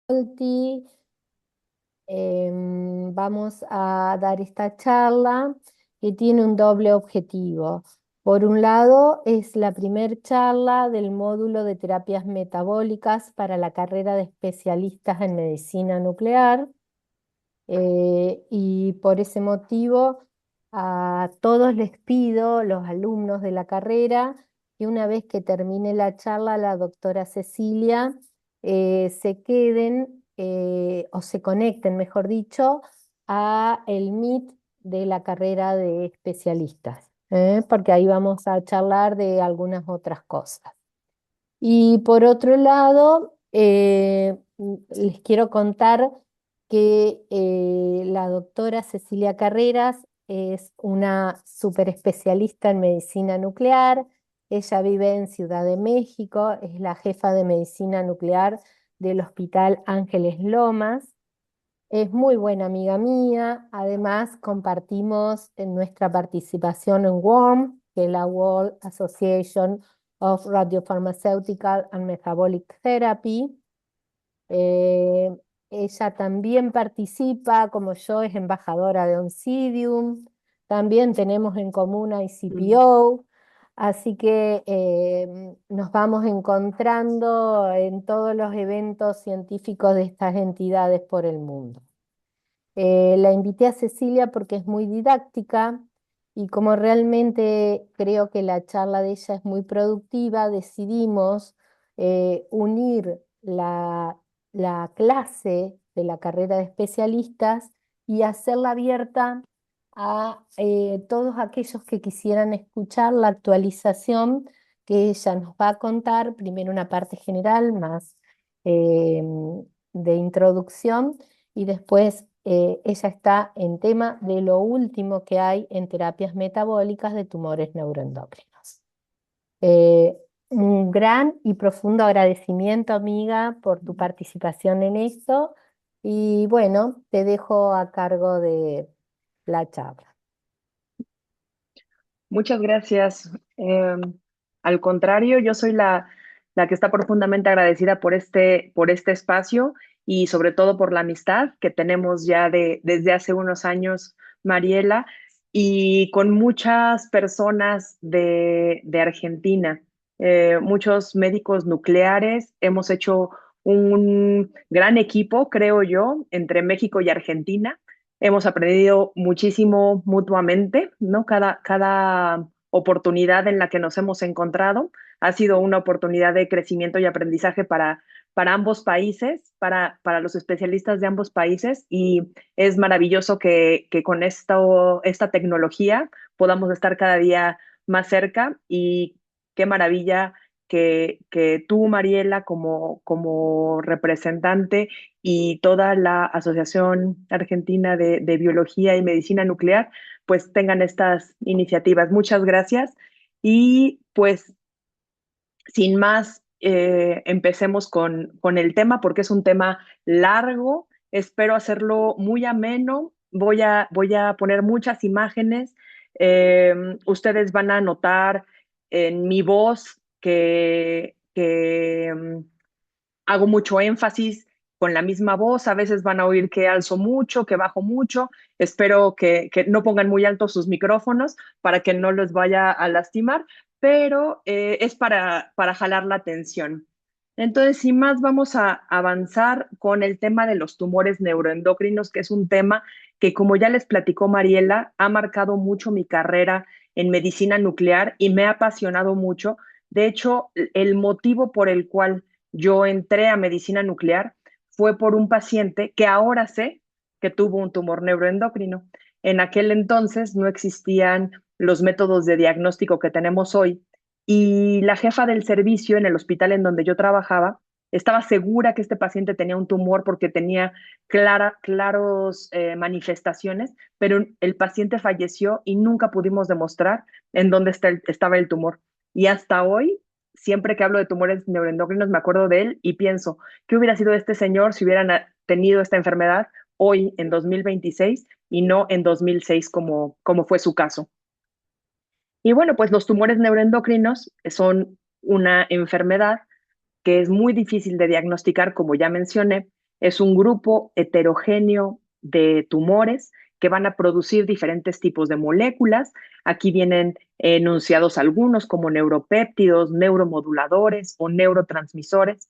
Olti. Vamos a dar esta charla que tiene un doble objetivo. Por un lado, es la primer charla del módulo de terapias metabólicas para la carrera de especialistas en medicina nuclear. Y por ese motivo a todos les pido, los alumnos de la carrera, que una vez que termine la charla, la doctora Cecilia, se queden o se conecten, mejor dicho, a el Meet de la carrera de especialistas, porque ahí vamos a charlar de algunas otras cosas. Y por otro lado, les quiero contar que la doctora Cecilia Carreras es una súper especialista en medicina nuclear. Ella vive en Ciudad de México, es la jefa de medicina nuclear del Hospital Ángeles Lomas. Es muy buena amiga mía. Además, compartimos en nuestra participación en WORM, que es la World Association of Radiopharmaceutical and Metabolic Therapy. Eh, Ella también participa, como yo, es embajadora de Oncidium. También tenemos en común a Mm. ICPO. Así que nos vamos encontrando en todos los eventos científicos de estas entidades por el mundo. La invité a Cecilia porque es muy didáctica y como realmente creo que la charla de ella es muy productiva, decidimos unir la clase de la carrera de especialistas y hacerla abierta a todos aquellos que quisieran escuchar la actualización que ella nos va a contar, primero una parte general más eh, de introducción y después ella está en tema de lo último que hay en terapias metabólicas de tumores neuroendocrinos. Eh, un gran y profundo agradecimiento, amiga, por tu participación en esto y bueno, te dejo a cargo de la charla. Muchas gracias. Al contrario, yo soy la que está profundamente agradecida por este espacio y sobre todo por la amistad que tenemos ya desde hace unos años, Mariela, y con muchas personas de Argentina, muchos médicos nucleares. Hemos hecho un gran equipo, creo yo, entre México y Argentina. Hemos aprendido muchísimo mutuamente, ¿no? Cada oportunidad en la que nos hemos encontrado ha sido una oportunidad de crecimiento y aprendizaje para ambos países, para los especialistas de ambos países, y es maravilloso que con esta tecnología podamos estar cada día más cerca, y qué maravilla que tú, Mariela, como representante, y toda la Asociación Argentina de Biología y Medicina Nuclear, pues tengan estas iniciativas. Muchas gracias. Y pues sin más, empecemos con el tema porque es un tema largo. Espero hacerlo muy ameno. Voy a poner muchas imágenes. Eh, Ustedes van a notar en mi voz que hago mucho énfasis con la misma voz. A veces van a oír que alzo mucho, que bajo mucho. Espero que no pongan muy altos sus micrófonos para que no los vaya a lastimar, pero es para jalar la atención. Entonces, sin más, vamos a avanzar con el tema de los tumores neuroendocrinos, que es un tema que, como ya les platicó Mariela, ha marcado mucho mi carrera en medicina nuclear y me ha apasionado mucho. De hecho, el motivo por el cual yo entré a medicina nuclear fue por un paciente que ahora sé que tuvo un tumor neuroendocrino. En aquel entonces no existían los métodos de diagnóstico que tenemos hoy, y la jefa del servicio en el hospital en donde yo trabajaba estaba segura que este paciente tenía un tumor porque tenía claros manifestaciones, pero el paciente falleció y nunca pudimos demostrar en dónde estaba el tumor. Y hasta hoy, siempre que hablo de tumores neuroendocrinos, me acuerdo de él y pienso, ¿qué hubiera sido este señor si hubieran tenido esta enfermedad hoy en 2026 y no en 2006 como fue su caso? Y bueno, pues los tumores neuroendocrinos son una enfermedad que es muy difícil de diagnosticar, como ya mencioné, Es un grupo heterogéneo de tumores que van a producir diferentes tipos de moléculas. Aquí vienen enunciados algunos como neuropéptidos, neuromoduladores o neurotransmisores.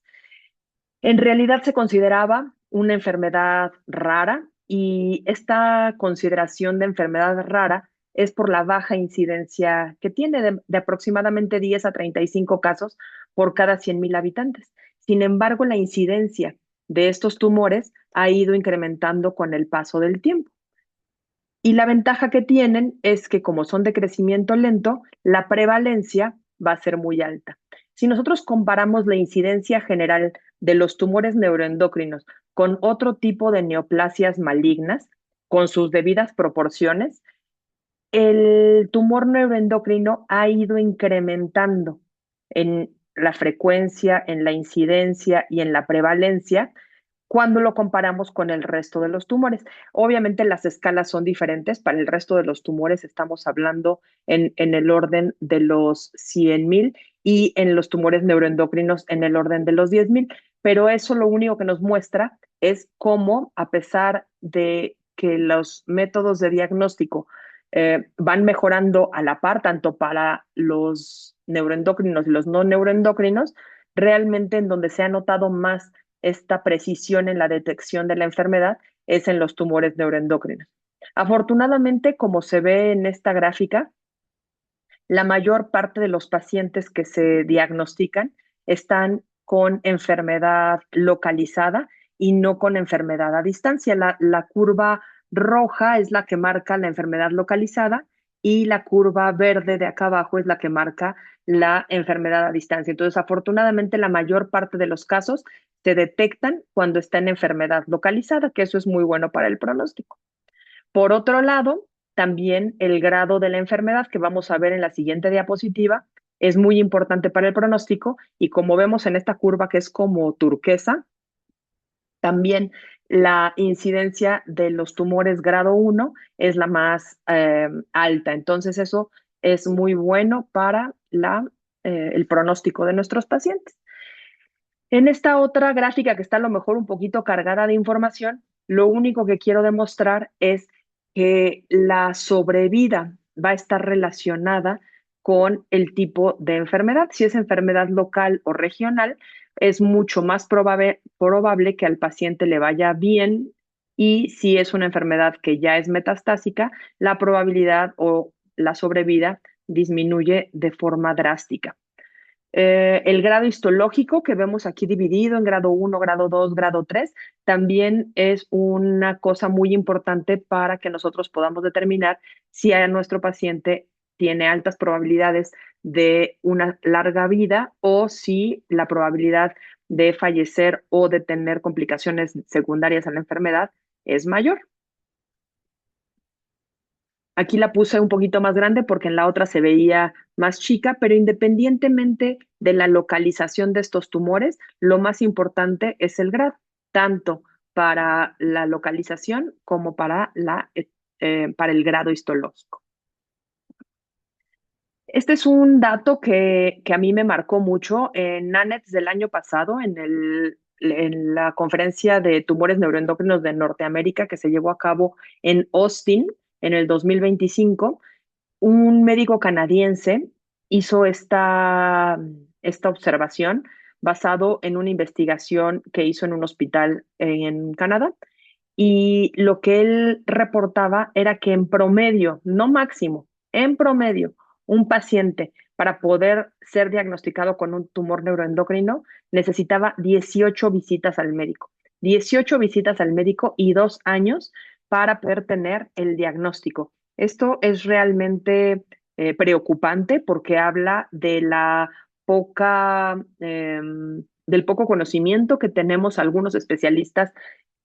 En realidad se consideraba una enfermedad rara y esta consideración de enfermedad rara es por la baja incidencia que tiene de aproximadamente 10 a 35 casos por cada 100,000 habitantes. Sin embargo, la incidencia de estos tumores ha ido incrementando con el paso del tiempo. Y la ventaja que tienen es que como son de crecimiento lento, la prevalencia va a ser muy alta. Si nosotros comparamos la incidencia general de los tumores neuroendocrinos con otro tipo de neoplasias malignas, con sus debidas proporciones, el tumor neuroendocrino ha ido incrementando en la frecuencia, en la incidencia y en la prevalencia cuando lo comparamos con el resto de los tumores. Obviamente las escalas son diferentes. Para el resto de los tumores estamos hablando en el orden de los 100,000 y en los tumores neuroendocrinos en el orden de los 10,000. Pero eso lo único que nos muestra es cómo, a pesar de que los métodos de diagnóstico van mejorando a la par, tanto para los neuroendocrinos y los no neuroendocrinos, realmente en donde se ha notado más esta precisión en la detección de la enfermedad es en los tumores neuroendocrinos. Afortunadamente, como se ve en esta gráfica, la mayor parte de los pacientes que se diagnostican están con enfermedad localizada y no con enfermedad a distancia. La curva roja es la que marca la enfermedad localizada y la curva verde de acá abajo es la que marca la enfermedad a distancia. Entonces, afortunadamente, la mayor parte de los casos se detectan cuando está en enfermedad localizada, que eso es muy bueno para el pronóstico. Por otro lado, también el grado de la enfermedad que vamos a ver en la siguiente diapositiva es muy importante para el pronóstico y como vemos en esta curva que es como turquesa, también la incidencia de los tumores grado 1 es la más alta. Entonces eso es muy bueno para el pronóstico de nuestros pacientes. En esta otra gráfica que está a lo mejor un poquito cargada de información, lo único que quiero demostrar es que la sobrevida va a estar relacionada con el tipo de enfermedad. Si es enfermedad local o regional, es mucho más probable que al paciente le vaya bien y si es una enfermedad que ya es metastásica, la probabilidad o la sobrevida disminuye de forma drástica. El grado histológico que vemos aquí dividido en grado 1, grado 2, grado 3, también es una cosa muy importante para que nosotros podamos determinar si a nuestro paciente tiene altas probabilidades de una larga vida o si la probabilidad de fallecer o de tener complicaciones secundarias a la enfermedad es mayor. Aquí la puse un poquito más grande porque en la otra se veía más chica, pero independientemente de la localización de estos tumores, lo más importante es el grado, tanto para la localización como para el grado histológico. Este es un dato que a mí me marcó mucho en NANETS del año pasado, en la conferencia de tumores neuroendocrinos de Norteamérica que se llevó a cabo en Austin en el 2025. Un médico canadiense hizo esta observación basado en una investigación que hizo en un hospital en Canadá. Y lo que él reportaba era que en promedio, no máximo, en promedio, un paciente para poder ser diagnosticado con un tumor neuroendocrino necesitaba 18 visitas al médico. 18 visitas al médico y 2 años para poder tener el diagnóstico. Esto es realmente preocupante porque habla de del poco conocimiento que tenemos algunos especialistas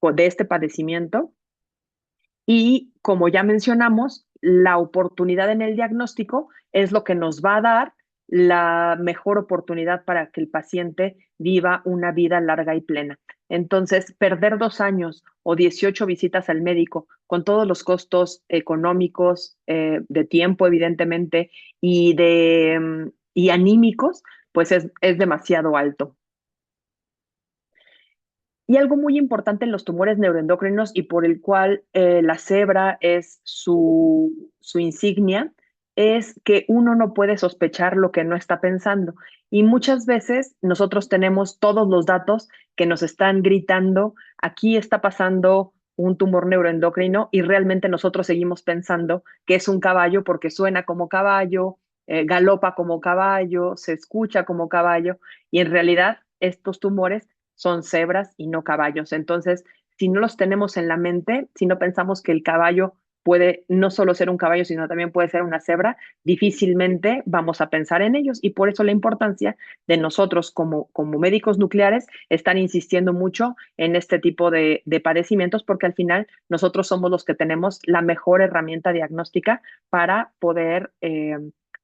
de este padecimiento. Y como ya mencionamos, la oportunidad en el diagnóstico es lo que nos va a dar la mejor oportunidad para que el paciente viva una vida larga y plena. Entonces, perder 2 años o 18 visitas al médico con todos los costos económicos, de tiempo, evidentemente, y anímicos, pues es demasiado alto. Y algo muy importante en los tumores neuroendocrinos y por el cual la cebra es su insignia, es que uno no puede sospechar lo que no está pensando. Y muchas veces nosotros tenemos todos los datos que nos están gritando, aquí está pasando un tumor neuroendocrino y realmente nosotros seguimos pensando que es un caballo porque suena como caballo, galopa como caballo, se escucha como caballo y en realidad estos tumores son cebras y no caballos. Entonces, si no los tenemos en la mente, si no pensamos que el caballo puede no solo ser un caballo, sino también puede ser una cebra, difícilmente vamos a pensar en ellos. Y por eso la importancia de nosotros como médicos nucleares estar insistiendo mucho en este tipo de padecimientos, porque al final nosotros somos los que tenemos la mejor herramienta diagnóstica para poder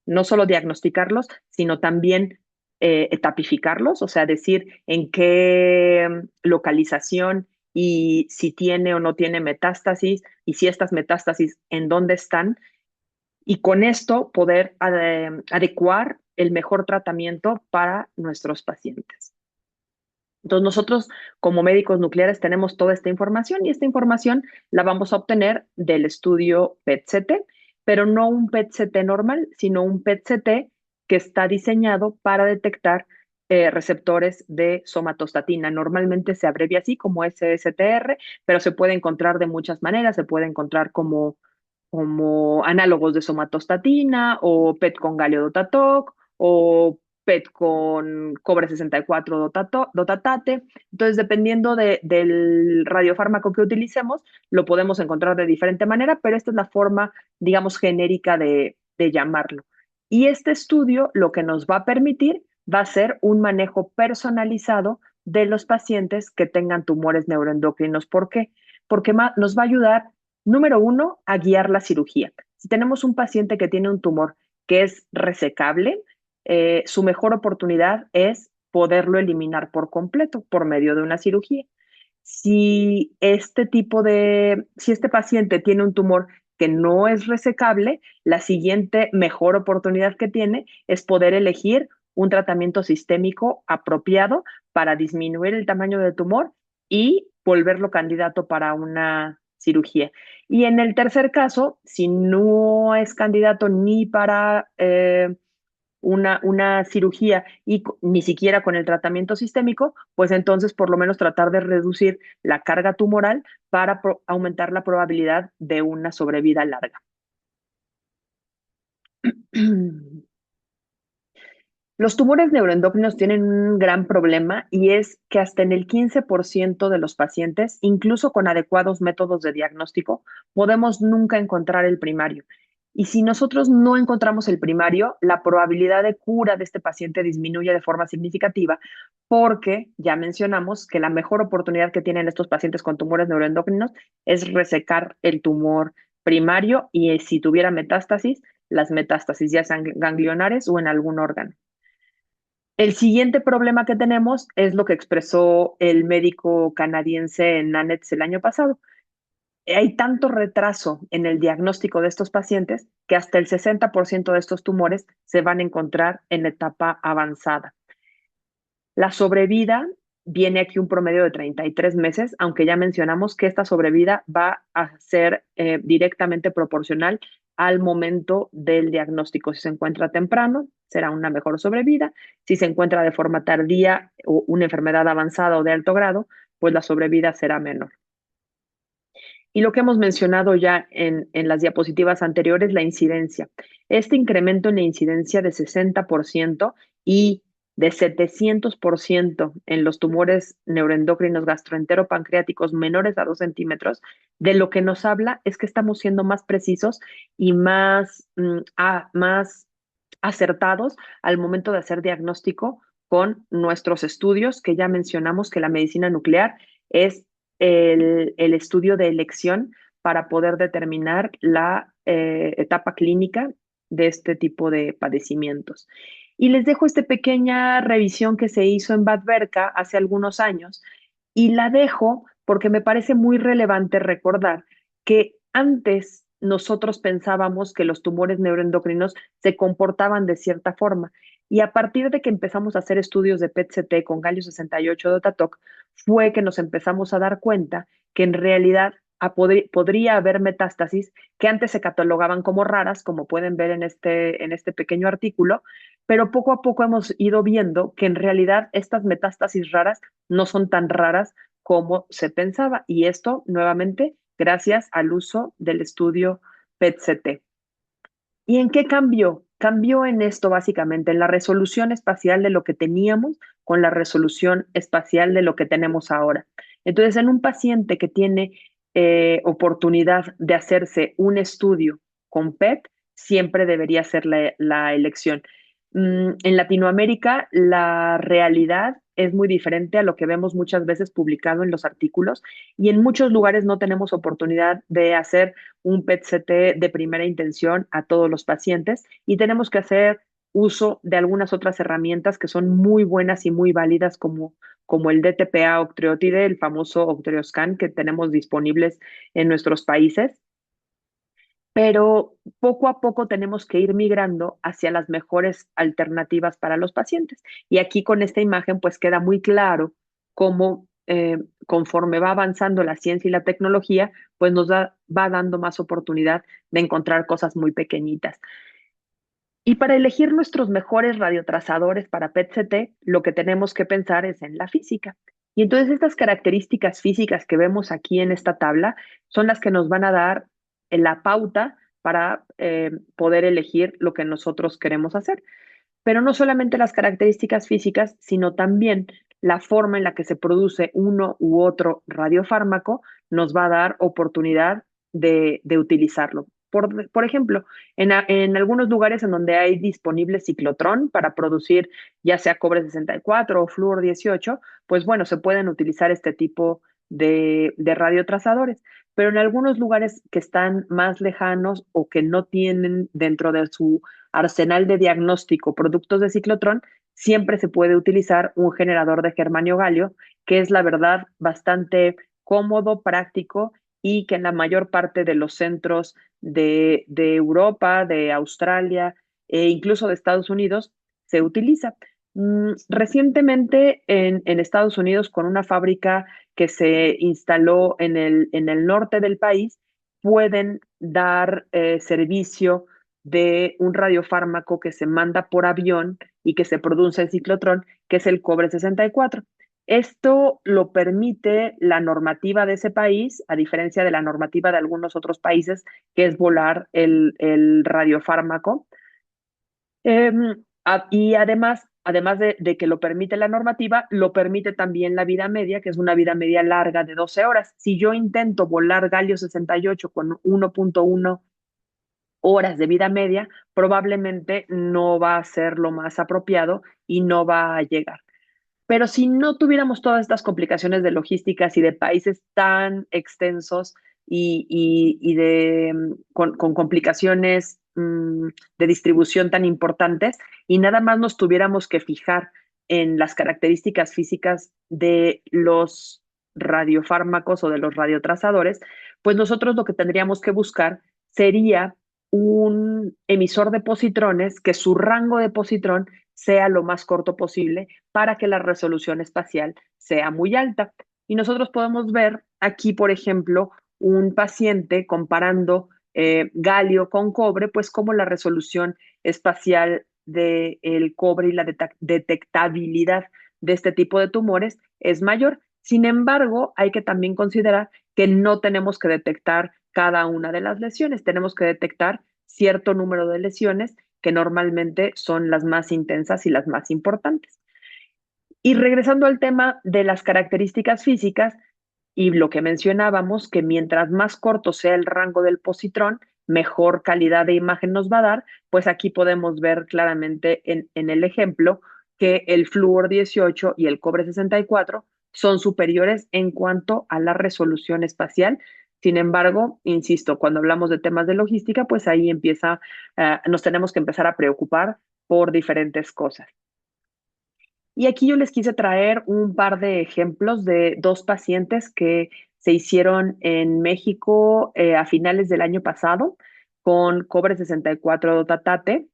no solo diagnosticarlos, sino también etapificarlos, o sea, decir en qué localización y si tiene o no tiene metástasis y si estas metástasis en dónde están y con esto poder adecuar el mejor tratamiento para nuestros pacientes. Entonces nosotros como médicos nucleares tenemos toda esta información y esta información la vamos a obtener del estudio PET-CT, pero no un PET-CT normal, sino un PET-CT que está diseñado para detectar receptores de somatostatina. Normalmente se abrevia así como SSTR, pero se puede encontrar de muchas maneras. Se puede encontrar como análogos de somatostatina o PET con galio-dotaTOC o PET con cobre 64 dotatate. Entonces, dependiendo del radiofármaco que utilicemos, lo podemos encontrar de diferente manera, pero esta es la forma, digamos, genérica de llamarlo. Y este estudio lo que nos va a permitir va a ser un manejo personalizado de los pacientes que tengan tumores neuroendocrinos. ¿Por qué? Porque nos va a ayudar, número uno, a guiar la cirugía. Si tenemos un paciente que tiene un tumor que es resecable, su mejor oportunidad es poderlo eliminar por completo por medio de una cirugía. Si este paciente tiene un tumor que no es resecable, la siguiente mejor oportunidad que tiene es poder elegir un tratamiento sistémico apropiado para disminuir el tamaño del tumor y volverlo candidato para una cirugía. Y en el tercer caso, si no es candidato ni para una cirugía y ni siquiera con el tratamiento sistémico, pues entonces por lo menos tratar de reducir la carga tumoral para aumentar la probabilidad de una sobrevida larga. Los tumores neuroendocrinos tienen un gran problema y es que hasta en el 15% de los pacientes, incluso con adecuados métodos de diagnóstico, podemos nunca encontrar el primario. Y si nosotros no encontramos el primario, la probabilidad de cura de este paciente disminuye de forma significativa porque ya mencionamos que la mejor oportunidad que tienen estos pacientes con tumores neuroendocrinos es resecar el tumor primario y si tuviera metástasis, las metástasis ya sean ganglionares o en algún órgano. El siguiente problema que tenemos es lo que expresó el médico canadiense Nanetz el año pasado. Hay tanto retraso en el diagnóstico de estos pacientes que hasta el 60% de estos tumores se van a encontrar en etapa avanzada. La sobrevida viene aquí un promedio de 33 meses, aunque ya mencionamos que esta sobrevida va a ser directamente proporcional al momento del diagnóstico. Si se encuentra temprano, será una mejor sobrevida. Si se encuentra de forma tardía o una enfermedad avanzada o de alto grado, pues la sobrevida será menor. Y lo que hemos mencionado ya en las diapositivas anteriores, la incidencia. Este incremento en la incidencia de 60% y de 700% en los tumores neuroendocrinos gastroenteropancreáticos menores a 2 centímetros, de lo que nos habla es que estamos siendo más precisos y más acertados al momento de hacer diagnóstico con nuestros estudios, que ya mencionamos que la medicina nuclear es el estudio de elección para poder determinar la etapa clínica de este tipo de padecimientos. Y les dejo esta pequeña revisión que se hizo en Bad Berka hace algunos años y la dejo porque me parece muy relevante recordar que antes nosotros pensábamos que los tumores neuroendocrinos se comportaban de cierta forma. Y a partir de que empezamos a hacer estudios de PET-CT con galio 68 de Dotatoc, fue que nos empezamos a dar cuenta que en realidad podría haber metástasis que antes se catalogaban como raras, como pueden ver en este pequeño artículo, pero poco a poco hemos ido viendo que en realidad estas metástasis raras no son tan raras como se pensaba. Y esto, nuevamente, gracias al uso del estudio PET-CT. ¿Y en qué cambió? Cambió en esto básicamente, en la resolución espacial de lo que teníamos con la resolución espacial de lo que tenemos ahora. Entonces, en un paciente que tiene oportunidad de hacerse un estudio con PET, siempre debería ser la elección. En Latinoamérica, la realidad es muy diferente a lo que vemos muchas veces publicado en los artículos y en muchos lugares no tenemos oportunidad de hacer un PET-CT de primera intención a todos los pacientes y tenemos que hacer uso de algunas otras herramientas que son muy buenas y muy válidas como el DTPA octreotide, el famoso Octreoscan que tenemos disponibles en nuestros países, pero poco a poco tenemos que ir migrando hacia las mejores alternativas para los pacientes. Y aquí con esta imagen pues queda muy claro cómo conforme va avanzando la ciencia y la tecnología, pues va dando más oportunidad de encontrar cosas muy pequeñitas. Y para elegir nuestros mejores radiotrazadores para PET-CT, lo que tenemos que pensar es en la física. Y entonces estas características físicas que vemos aquí en esta tabla son las que nos van a dar la pauta para poder elegir lo que nosotros queremos hacer. Pero no solamente las características físicas, sino también la forma en la que se produce uno u otro radiofármaco nos va a dar oportunidad de utilizarlo. Por ejemplo, en algunos lugares en donde hay disponible ciclotrón para producir ya sea cobre 64 o flúor 18, pues bueno, se pueden utilizar este tipo de radiotrazadores. Pero en algunos lugares que están más lejanos o que no tienen dentro de su arsenal de diagnóstico productos de ciclotrón, siempre se puede utilizar un generador de germanio galio, que es la verdad bastante cómodo, práctico y que en la mayor parte de los centros de Europa, de Australia e incluso de Estados Unidos se utiliza. Recientemente en Estados Unidos, con una fábrica que se instaló en el norte del país, pueden dar servicio de un radiofármaco que se manda por avión y que se produce en ciclotrón, que es el cobre 64. Esto lo permite la normativa de ese país, a diferencia de la normativa de algunos otros países, que es volar el radiofármaco. Eh, y además de que lo permite la normativa, lo permite también la vida media, que es una vida media larga de 12 horas. Si yo intento volar galio 68 con 1.1 horas de vida media, probablemente no va a ser lo más apropiado y no va a llegar. Pero si no tuviéramos todas estas complicaciones de logísticas y de países tan extensos con complicaciones de distribución tan importantes y nada más nos tuviéramos que fijar en las características físicas de los radiofármacos o de los radiotrazadores, pues nosotros lo que tendríamos que buscar sería un emisor de positrones que su rango de positrón sea lo más corto posible para que la resolución espacial sea muy alta. Y nosotros podemos ver aquí, por ejemplo, un paciente comparando galio con cobre, pues como la resolución espacial del cobre y la detectabilidad de este tipo de tumores es mayor. Sin embargo, hay que también considerar que no tenemos que detectar cada una de las lesiones, tenemos que detectar cierto número de lesiones que normalmente son las más intensas y las más importantes. Y regresando al tema de las características físicas y lo que mencionábamos, que mientras más corto sea el rango del positrón, mejor calidad de imagen nos va a dar, pues aquí podemos ver claramente en el ejemplo que el flúor 18 y el cobre 64 son superiores en cuanto a la resolución espacial. Sin embargo, insisto, cuando hablamos de temas de logística, pues ahí nos tenemos que empezar a preocupar por diferentes cosas. Y aquí yo les quise traer un par de ejemplos de dos pacientes que se hicieron en México a finales del año pasado con cobre 64 dotatate.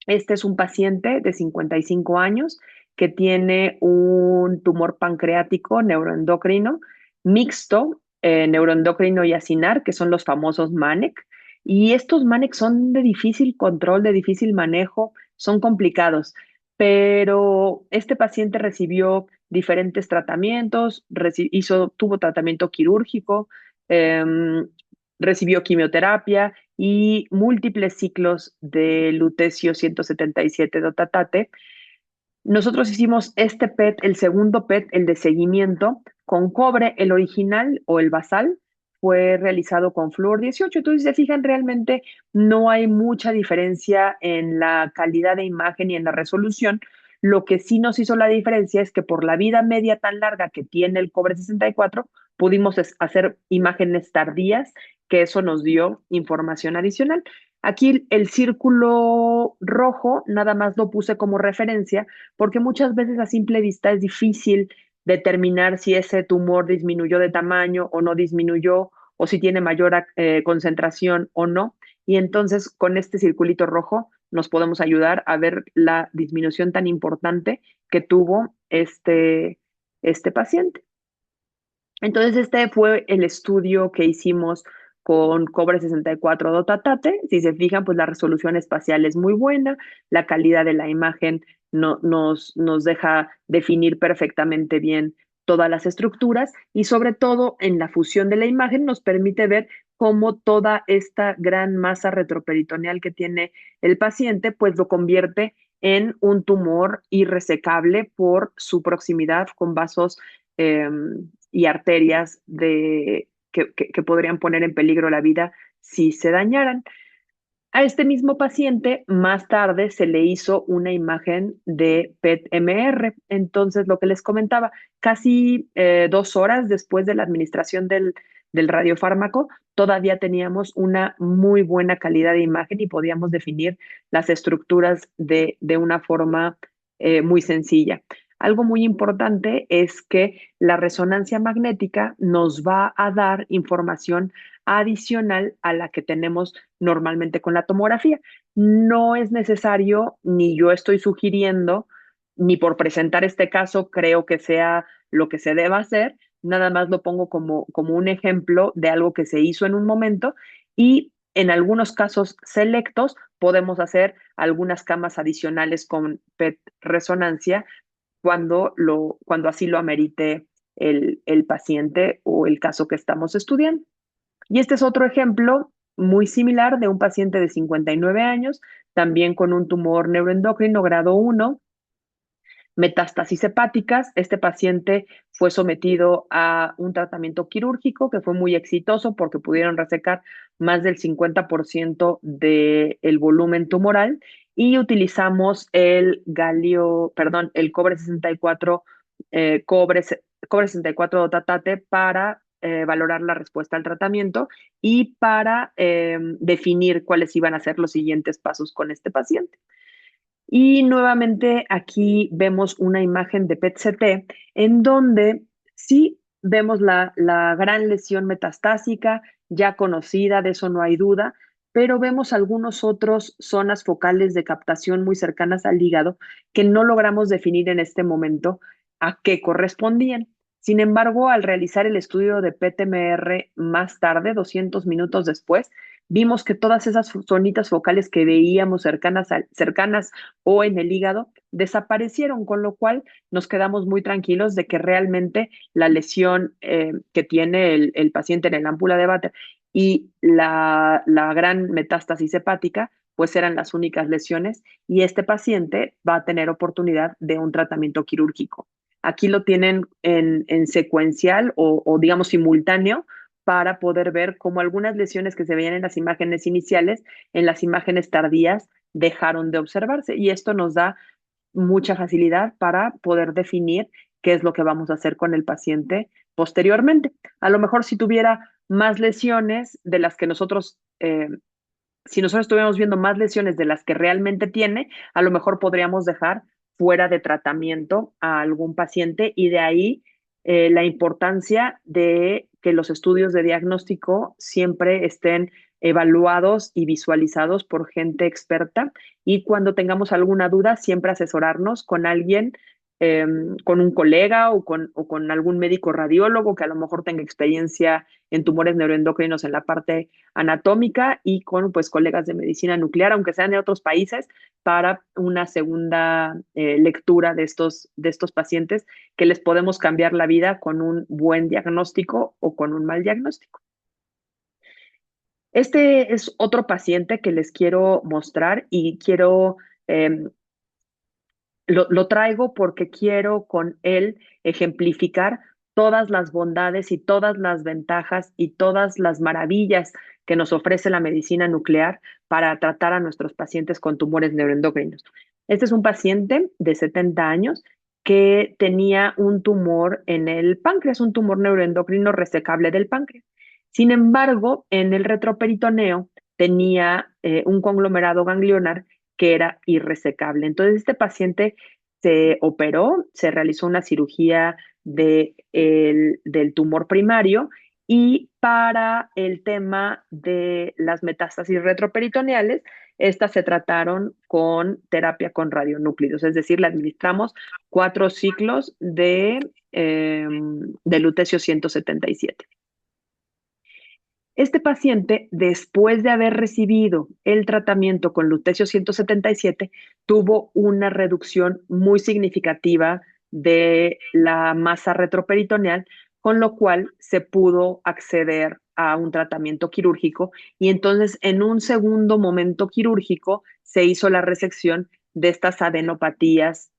Este es un paciente de 55 años que tiene un tumor pancreático neuroendocrino mixto, neuroendocrino y acinar, que son los famosos MANEC. Y estos MANEC son de difícil control, de difícil manejo, son complicados. Pero este paciente recibió diferentes tratamientos, tuvo tratamiento quirúrgico, recibió quimioterapia y múltiples ciclos de lutecio 177 dotatate. Nosotros hicimos este PET, el segundo PET, el de seguimiento, con cobre. El original o el basal fue realizado con flúor 18. Entonces, si se fijan, realmente no hay mucha diferencia en la calidad de imagen y en la resolución. Lo que sí nos hizo la diferencia es que por la vida media tan larga que tiene el cobre 64, pudimos hacer imágenes tardías, que eso nos dio información adicional. Aquí el círculo rojo nada más lo puse como referencia porque muchas veces a simple vista es difícil determinar si ese tumor disminuyó de tamaño o no disminuyó, o si tiene mayor concentración o no. Y entonces con este circulito rojo nos podemos ayudar a ver la disminución tan importante que tuvo este paciente. Entonces, este fue el estudio que hicimos con cobre 64 dotatate. Si se fijan, pues la resolución espacial es muy buena, la calidad de la imagen nos deja definir perfectamente bien todas las estructuras y sobre todo en la fusión de la imagen nos permite ver cómo toda esta gran masa retroperitoneal que tiene el paciente, pues lo convierte en un tumor irresecable por su proximidad con vasos eh, y arterias que podrían poner en peligro la vida si se dañaran. A este mismo paciente más tarde se le hizo una imagen de PET-MR. Entonces, lo que les comentaba, casi 2 horas después de la administración del radiofármaco, todavía teníamos una muy buena calidad de imagen y podíamos definir las estructuras de una forma muy sencilla. Algo muy importante es que la resonancia magnética nos va a dar información adicional a la que tenemos normalmente con la tomografía. No es necesario, ni yo estoy sugiriendo, ni por presentar este caso creo que sea lo que se deba hacer, nada más lo pongo como un ejemplo de algo que se hizo en un momento y en algunos casos selectos podemos hacer algunas camas adicionales con PET resonancia cuando así lo amerite el paciente o el caso que estamos estudiando. Y este es otro ejemplo muy similar de un paciente de 59 años, también con un tumor neuroendocrino grado 1, metástasis hepáticas. Este paciente fue sometido a un tratamiento quirúrgico que fue muy exitoso porque pudieron resecar más del 50% del volumen tumoral y utilizamos el cobre 64, cobre 64 dotatate para valorar la respuesta al tratamiento y para definir cuáles iban a ser los siguientes pasos con este paciente. Y nuevamente aquí vemos una imagen de PET-CT en donde sí vemos la gran lesión metastásica, ya conocida, de eso no hay duda, pero vemos algunos otros zonas focales de captación muy cercanas al hígado que no logramos definir en este momento a qué correspondían. Sin embargo, al realizar el estudio de PTMR más tarde, 200 minutos después, vimos que todas esas zonitas focales que veíamos cercanas o en el hígado desaparecieron, con lo cual nos quedamos muy tranquilos de que realmente la lesión que tiene el paciente en el ámpula de Vater y la gran metástasis hepática, pues eran las únicas lesiones y este paciente va a tener oportunidad de un tratamiento quirúrgico. Aquí lo tienen en secuencial o digamos simultáneo para poder ver cómo algunas lesiones que se veían en las imágenes iniciales, en las imágenes tardías, dejaron de observarse y esto nos da mucha facilidad para poder definir qué es lo que vamos a hacer con el paciente posteriormente. A lo mejor si tuviera más lesiones de las que si nosotros estuviéramos viendo más lesiones de las que realmente tiene, a lo mejor podríamos dejar fuera de tratamiento a algún paciente y de ahí la importancia de que los estudios de diagnóstico siempre estén evaluados y visualizados por gente experta y cuando tengamos alguna duda, siempre asesorarnos con alguien, eh, con un colega o con algún médico radiólogo que a lo mejor tenga experiencia en tumores neuroendocrinos en la parte anatómica y con pues colegas de medicina nuclear, aunque sean de otros países, para una segunda lectura de estos pacientes que les podemos cambiar la vida con un buen diagnóstico o con un mal diagnóstico. Este es otro paciente que les quiero mostrar y quiero, lo traigo porque quiero con él ejemplificar todas las bondades y todas las ventajas y todas las maravillas que nos ofrece la medicina nuclear para tratar a nuestros pacientes con tumores neuroendocrinos. Este es un paciente de 70 años que tenía un tumor en el páncreas, un tumor neuroendocrino resecable del páncreas. Sin embargo, en el retroperitoneo tenía un conglomerado ganglionar que era irresecable. Entonces, este paciente se operó, se realizó una cirugía del tumor primario y para el tema de las metástasis retroperitoneales, estas se trataron con terapia con radionúclidos, es decir, le administramos 4 ciclos de lutecio 177. Este paciente, después de haber recibido el tratamiento con lutecio 177, tuvo una reducción muy significativa de la masa retroperitoneal, con lo cual se pudo acceder a un tratamiento quirúrgico y entonces en un segundo momento quirúrgico se hizo la resección de estas adenopatías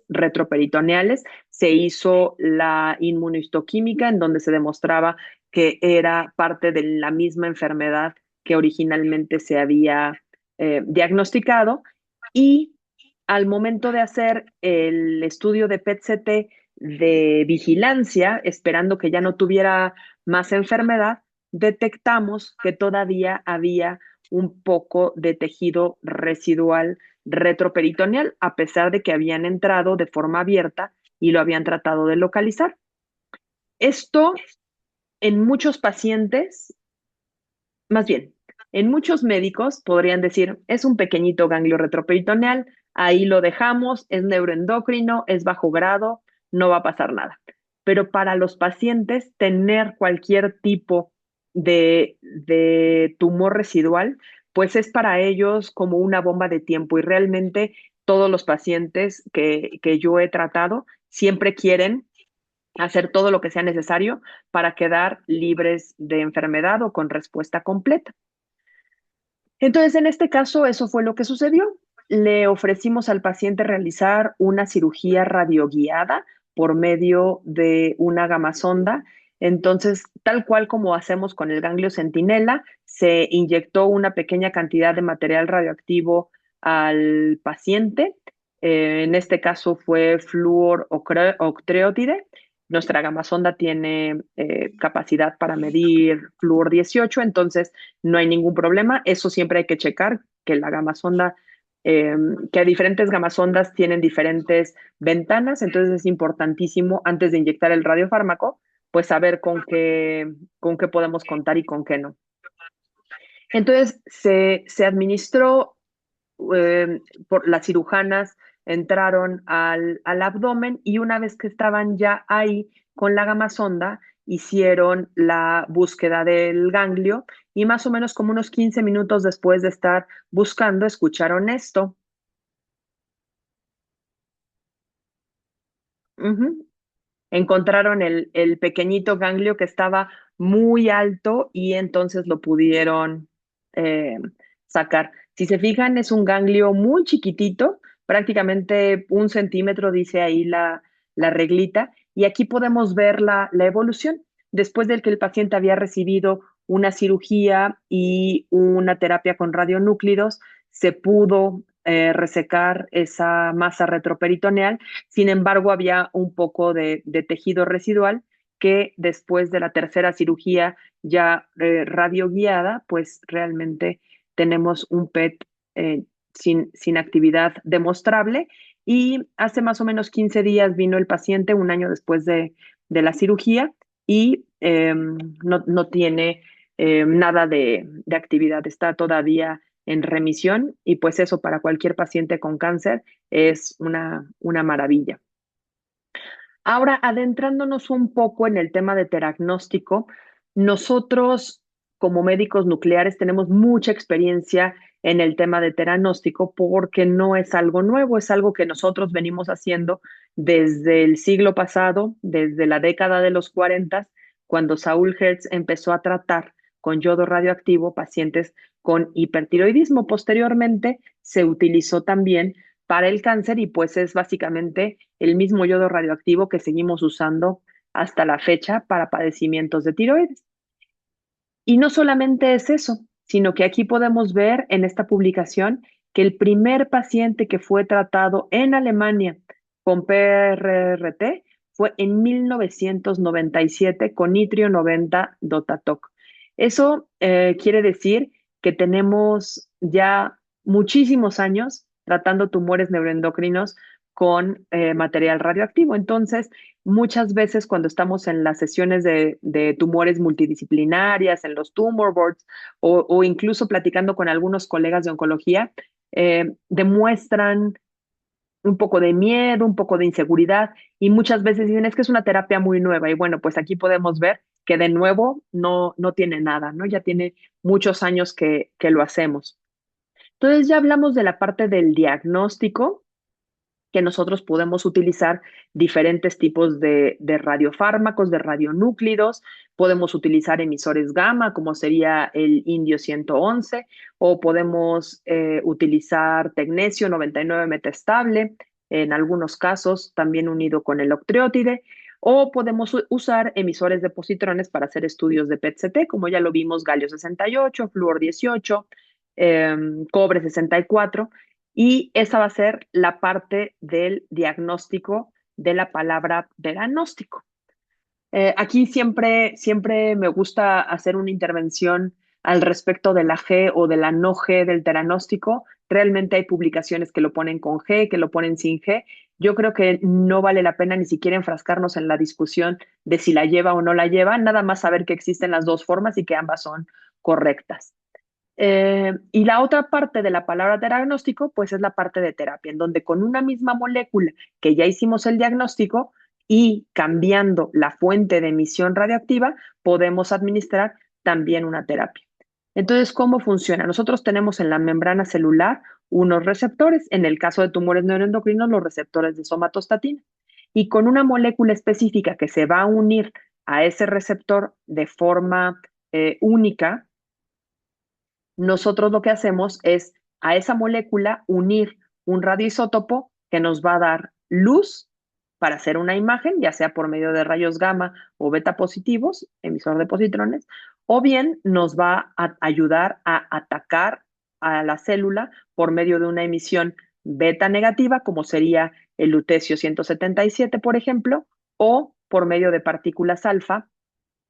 retroperitoneales, se hizo la inmunohistoquímica en donde se demostraba que era parte de la misma enfermedad que originalmente se había diagnosticado y al momento de hacer el estudio de PET-CT de vigilancia, esperando que ya no tuviera más enfermedad, detectamos que todavía había un poco de tejido residual retroperitoneal, a pesar de que habían entrado de forma abierta y lo habían tratado de localizar. Esto en muchos pacientes, más bien, en muchos médicos podrían decir, es un pequeñito ganglio retroperitoneal, ahí lo dejamos, es neuroendocrino, es bajo grado, no va a pasar nada. Pero para los pacientes, tener cualquier tipo de tumor residual, pues es para ellos como una bomba de tiempo y realmente todos los pacientes que yo he tratado siempre quieren hacer todo lo que sea necesario para quedar libres de enfermedad o con respuesta completa. Entonces, en este caso, eso fue lo que sucedió. Le ofrecimos al paciente realizar una cirugía radioguiada por medio de una gamasonda. Entonces, tal cual como hacemos con el ganglio centinela, se inyectó una pequeña cantidad de material radioactivo al paciente. En este caso fue flúor octreotide. Nuestra gamasonda tiene capacidad para medir flúor 18, entonces no hay ningún problema. Eso siempre hay que checar, que la gama sonda, que diferentes gamasondas tienen diferentes ventanas, entonces es importantísimo antes de inyectar el radiofármaco, pues saber con qué podemos contar y con qué no. Entonces se administró, por las cirujanas entraron al abdomen y una vez que estaban ya ahí con la gamasonda, hicieron la búsqueda del ganglio y más o menos como unos 15 minutos después de estar buscando, escucharon esto. Ujú. Encontraron el pequeñito ganglio que estaba muy alto y entonces lo pudieron eh, sacar. Si se fijan, es un ganglio muy chiquitito, prácticamente 1 centímetro, dice ahí la reglita, y aquí podemos ver la evolución. Después de que el paciente había recibido una cirugía y una terapia con radionúclidos, se pudo resecar esa masa retroperitoneal. Sin embargo, había un poco de tejido residual que después de la tercera cirugía ya radioguiada, pues realmente tenemos un PET sin actividad demostrable. Y hace más o menos 15 días vino el paciente, un año después de la cirugía, y no tiene nada de actividad, está todavía en remisión y pues eso para cualquier paciente con cáncer es una maravilla. Ahora, adentrándonos un poco en el tema de diagnóstico, nosotros como médicos nucleares tenemos mucha experiencia en el tema de diagnóstico porque no es algo nuevo, es algo que nosotros venimos haciendo desde el siglo pasado, desde la década de los 40, cuando Saúl Hertz empezó a tratar con yodo radioactivo pacientes con hipertiroidismo. Posteriormente se utilizó también para el cáncer y pues es básicamente el mismo yodo radioactivo que seguimos usando hasta la fecha para padecimientos de tiroides. Y no solamente es eso, sino que aquí podemos ver en esta publicación que el primer paciente que fue tratado en Alemania con PRRT fue en 1997 con nitrio 90 Dotatoc. Eso quiere decir que tenemos ya muchísimos años tratando tumores neuroendocrinos con material radioactivo. Entonces, muchas veces cuando estamos en las sesiones de tumores multidisciplinarias, en los tumor boards o incluso platicando con algunos colegas de oncología, demuestran un poco de miedo, un poco de inseguridad y muchas veces dicen es que es una terapia muy nueva y bueno, pues aquí podemos ver que de nuevo no tiene nada, ¿no? Ya tiene muchos años que lo hacemos. Entonces ya hablamos de la parte del diagnóstico, que nosotros podemos utilizar diferentes tipos de radiofármacos, de radionúclidos, podemos utilizar emisores gamma, como sería el indio 111, o podemos utilizar tecnesio 99 metestable, en algunos casos también unido con el octreotide, o podemos usar emisores de positrones para hacer estudios de PET-CT, como ya lo vimos, galio 68, flúor 18, cobre 64, y esa va a ser la parte del diagnóstico de la palabra diagnóstico. Aquí siempre me gusta hacer una intervención al respecto de la G o de la no G del diagnóstico. Realmente hay publicaciones que lo ponen con G, que lo ponen sin G. Yo creo que no vale la pena ni siquiera enfrascarnos en la discusión de si la lleva o no la lleva, nada más saber que existen las dos formas y que ambas son correctas. Y la otra parte de la palabra diagnóstico, pues es la parte de terapia, en donde con una misma molécula que ya hicimos el diagnóstico y cambiando la fuente de emisión radioactiva, podemos administrar también una terapia. Entonces, ¿cómo funciona? Nosotros tenemos en la membrana celular unos receptores, en el caso de tumores neuroendocrinos, los receptores de somatostatina. Y con una molécula específica que se va a unir a ese receptor de forma única, nosotros lo que hacemos es a esa molécula unir un radioisótopo que nos va a dar luz para hacer una imagen, ya sea por medio de rayos gamma o beta positivos, emisor de positrones, o bien nos va a ayudar a atacar a la célula por medio de una emisión beta negativa, como sería el lutecio 177, por ejemplo, o por medio de partículas alfa,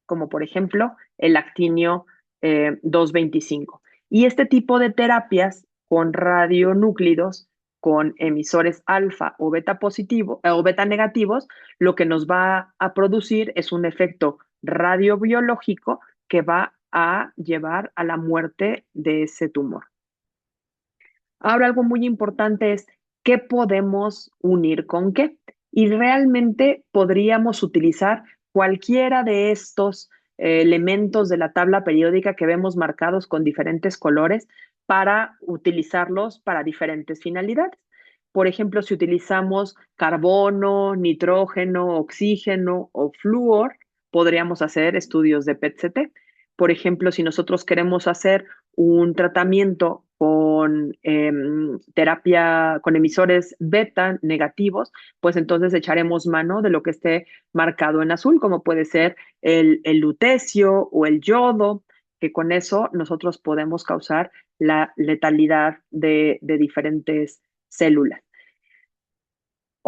como por ejemplo el actinio 225. Y este tipo de terapias con radionúclidos, con emisores alfa o beta positivo o beta negativos, lo que nos va a producir es un efecto radiobiológico que va a llevar a la muerte de ese tumor. Ahora, algo muy importante es qué podemos unir con qué. Y realmente podríamos utilizar cualquiera de estos elementos de la tabla periódica que vemos marcados con diferentes colores para utilizarlos para diferentes finalidades. Por ejemplo, si utilizamos carbono, nitrógeno, oxígeno o flúor, podríamos hacer estudios de PET-CT. Por ejemplo, si nosotros queremos hacer un tratamiento con terapia con emisores beta negativos, pues entonces echaremos mano de lo que esté marcado en azul, como puede ser el lutecio o el yodo, que con eso nosotros podemos causar la letalidad de diferentes células.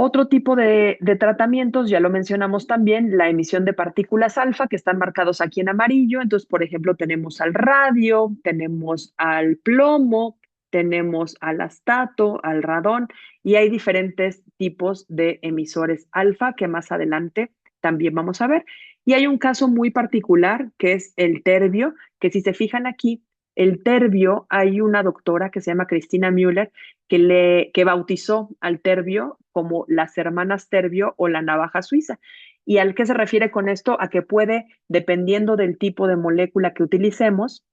Otro tipo de tratamientos, ya lo mencionamos también, la emisión de partículas alfa que están marcados aquí en amarillo. Entonces, por ejemplo, tenemos al radio, tenemos al plomo, tenemos al astato, al radón y hay diferentes tipos de emisores alfa que más adelante también vamos a ver. Y hay un caso muy particular que es el terbio, que si se fijan aquí, el terbio, hay una doctora que se llama Cristina Müller que bautizó al terbio como las hermanas terbio o la navaja suiza. ¿Y al qué se refiere con esto? A que puede, dependiendo del tipo de molécula que utilicemos,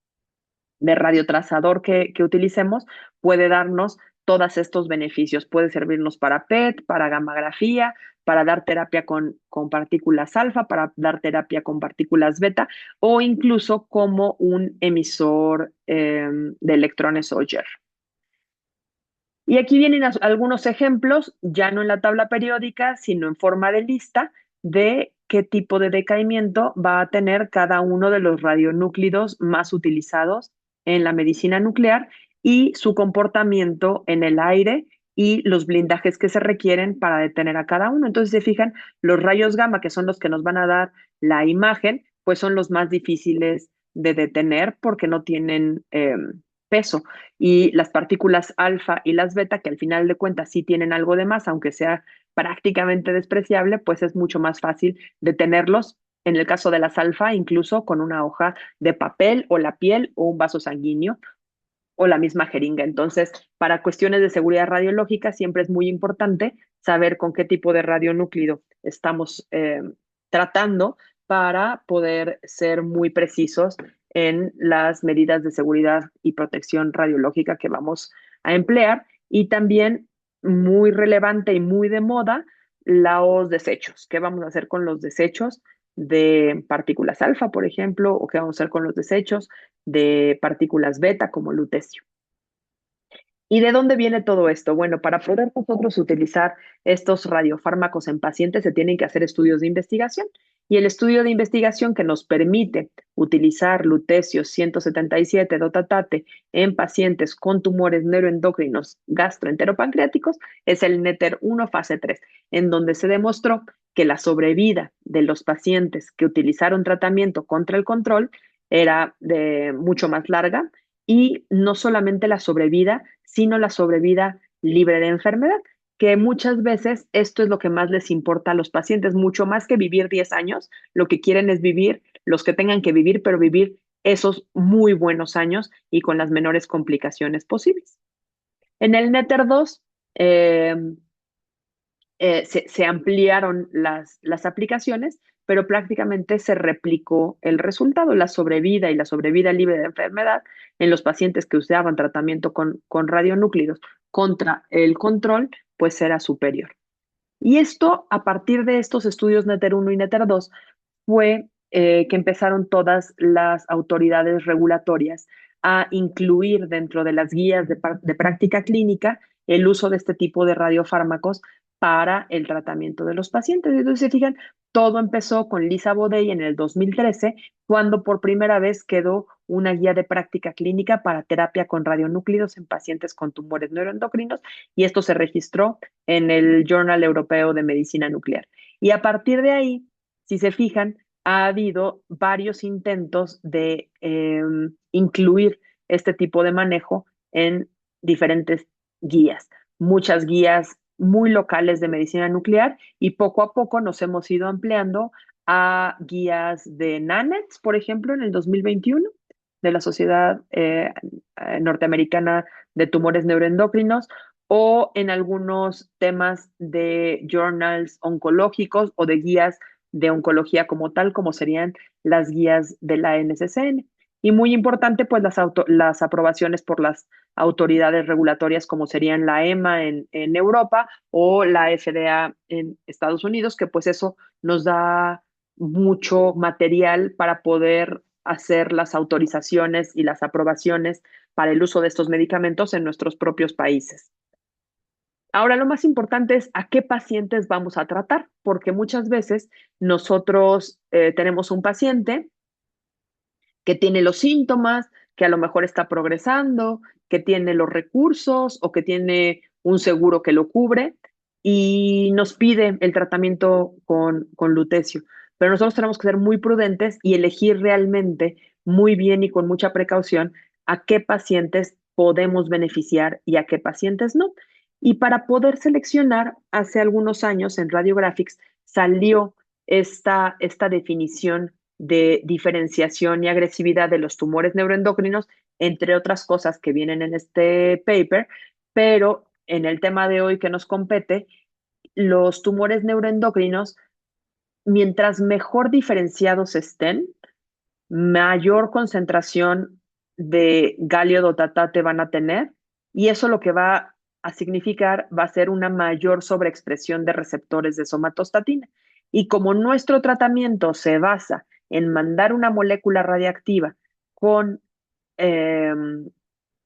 de radiotrazador que utilicemos, puede darnos todos estos beneficios. Puede servirnos para PET, para gammagrafía, para dar terapia con partículas alfa, para dar terapia con partículas beta o incluso como un emisor de electrones Auger. Y aquí vienen algunos ejemplos, ya no en la tabla periódica, sino en forma de lista de qué tipo de decaimiento va a tener cada uno de los radionúclidos más utilizados en la medicina nuclear y su comportamiento en el aire y los blindajes que se requieren para detener a cada uno. Entonces, se fijan, los rayos gamma, que son los que nos van a dar la imagen, pues son los más difíciles de detener porque no tienen peso, y las partículas alfa y las beta, que al final de cuentas sí tienen algo de más, aunque sea prácticamente despreciable, pues es mucho más fácil detenerlos. En el caso de las alfa, incluso con una hoja de papel o la piel o un vaso sanguíneo o la misma jeringa. Entonces, para cuestiones de seguridad radiológica, siempre es muy importante saber con qué tipo de radionúclido estamos tratando para poder ser muy precisos en las medidas de seguridad y protección radiológica que vamos a emplear. Y también muy relevante y muy de moda, los desechos. ¿Qué vamos a hacer con los desechos de partículas alfa, por ejemplo, o qué vamos a hacer con los desechos de partículas beta como lutecio? ¿Y de dónde viene todo esto? Bueno, para poder nosotros utilizar estos radiofármacos en pacientes se tienen que hacer estudios de investigación. Y el estudio de investigación que nos permite utilizar lutecio 177 dotatate en pacientes con tumores neuroendocrinos gastroenteropancreáticos es el NETTER-1 fase 3, en donde se demostró que la sobrevida de los pacientes que utilizaron tratamiento contra el control era de mucho más larga, y no solamente la sobrevida, sino la sobrevida libre de enfermedad, que muchas veces esto es lo que más les importa a los pacientes, mucho más que vivir 10 años, lo que quieren es vivir los que tengan que vivir, pero vivir esos muy buenos años y con las menores complicaciones posibles. En el Netter 2, se ampliaron las aplicaciones, pero prácticamente se replicó el resultado, la sobrevida y la sobrevida libre de enfermedad en los pacientes que usaban tratamiento con radionúclidos contra el control, pues era superior. Y esto, a partir de estos estudios Netter 1 y Netter 2, fue que empezaron todas las autoridades regulatorias a incluir dentro de las guías de práctica clínica el uso de este tipo de radiofármacos para el tratamiento de los pacientes. Entonces, se fijan, todo empezó con Lisa Bodey en el 2013, cuando por primera vez quedó una guía de práctica clínica para terapia con radionúclidos en pacientes con tumores neuroendocrinos, y esto se registró en el Journal Europeo de Medicina Nuclear. Y a partir de ahí, si se fijan, ha habido varios intentos de incluir este tipo de manejo en diferentes guías, muchas guías muy locales de medicina nuclear, y poco a poco nos hemos ido ampliando a guías de NANETS, por ejemplo, en el 2021, de la Sociedad Norteamericana de Tumores Neuroendocrinos, o en algunos temas de journals oncológicos o de guías de oncología como tal, como serían las guías de la NCCN. Y muy importante, pues las aprobaciones por las autoridades regulatorias como serían la EMA en Europa o la FDA en Estados Unidos, que pues eso nos da mucho material para poder hacer las autorizaciones y las aprobaciones para el uso de estos medicamentos en nuestros propios países. Ahora, lo más importante es a qué pacientes vamos a tratar, porque muchas veces nosotros tenemos un paciente que tiene los síntomas, que a lo mejor está progresando, que tiene los recursos o que tiene un seguro que lo cubre y nos pide el tratamiento con lutecio. Pero nosotros tenemos que ser muy prudentes y elegir realmente muy bien y con mucha precaución a qué pacientes podemos beneficiar y a qué pacientes no. Y para poder seleccionar, hace algunos años en Radiographics salió esta definición de diferenciación y agresividad de los tumores neuroendocrinos, entre otras cosas que vienen en este paper, pero en el tema de hoy que nos compete, los tumores neuroendocrinos, mientras mejor diferenciados estén, mayor concentración de galio dotatate van a tener, y eso lo que va a significar va a ser una mayor sobreexpresión de receptores de somatostatina. Y como nuestro tratamiento se basa en mandar una molécula radiactiva con, eh,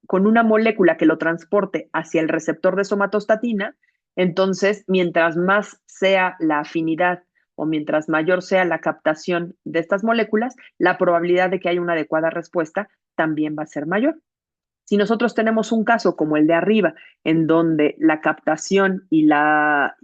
con una molécula que lo transporte hacia el receptor de somatostatina, entonces mientras más sea la afinidad o mientras mayor sea la captación de estas moléculas, la probabilidad de que haya una adecuada respuesta también va a ser mayor. Si nosotros tenemos un caso como el de arriba, en donde la captación y la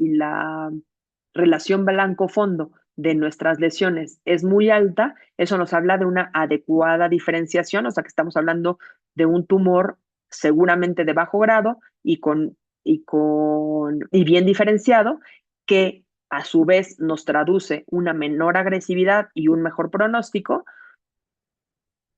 relación blanco-fondo de nuestras lesiones es muy alta, eso nos habla de una adecuada diferenciación, o sea que estamos hablando de un tumor seguramente de bajo grado y bien diferenciado, que a su vez nos traduce una menor agresividad y un mejor pronóstico,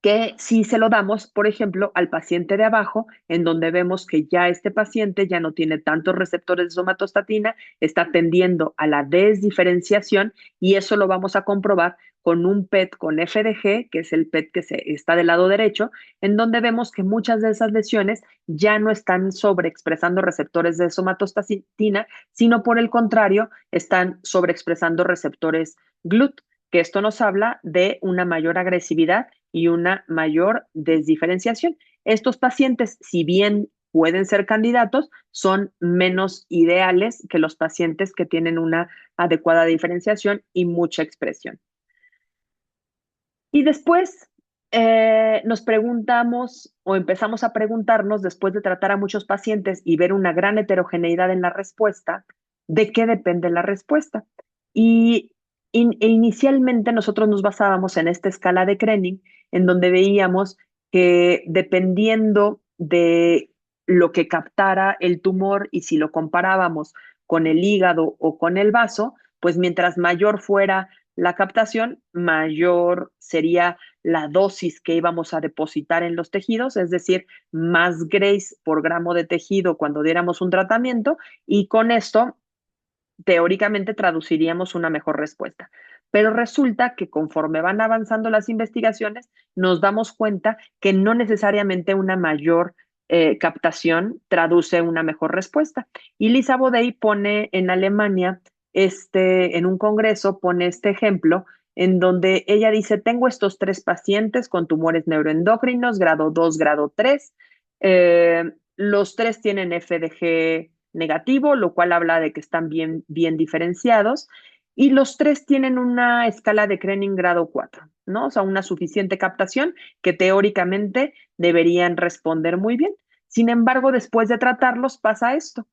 que si se lo damos, por ejemplo, al paciente de abajo, en donde vemos que ya este paciente ya no tiene tantos receptores de somatostatina, está tendiendo a la desdiferenciación, y eso lo vamos a comprobar con un PET con FDG, que es el PET está del lado derecho, en donde vemos que muchas de esas lesiones ya no están sobreexpresando receptores de somatostatina, sino por el contrario, están sobreexpresando receptores GLUT, que esto nos habla de una mayor agresividad y una mayor desdiferenciación. Estos pacientes, si bien pueden ser candidatos, son menos ideales que los pacientes que tienen una adecuada diferenciación y mucha expresión. Y después nos preguntamos o empezamos a preguntarnos, después de tratar a muchos pacientes y ver una gran heterogeneidad en la respuesta, ¿de qué depende la respuesta? Y inicialmente nosotros nos basábamos en esta escala de Krenning, en donde veíamos que dependiendo de lo que captara el tumor y si lo comparábamos con el hígado o con el vaso, pues mientras mayor fuera la captación, mayor sería la dosis que íbamos a depositar en los tejidos, es decir, más Grace por gramo de tejido cuando diéramos un tratamiento, y con esto teóricamente traduciríamos una mejor respuesta. Pero resulta que conforme van avanzando las investigaciones, nos damos cuenta que no necesariamente una mayor captación traduce una mejor respuesta. Y Lisa Bodey pone en Alemania, en un congreso, pone este ejemplo en donde ella dice, tengo estos 3 pacientes con tumores neuroendocrinos, grado 2, grado 3. Los 3 tienen FDG negativo, lo cual habla de que están bien diferenciados. Y los 3 tienen una escala de Krenning grado 4, ¿no? O sea, una suficiente captación que teóricamente deberían responder muy bien. Sin embargo, después de tratarlos pasa esto.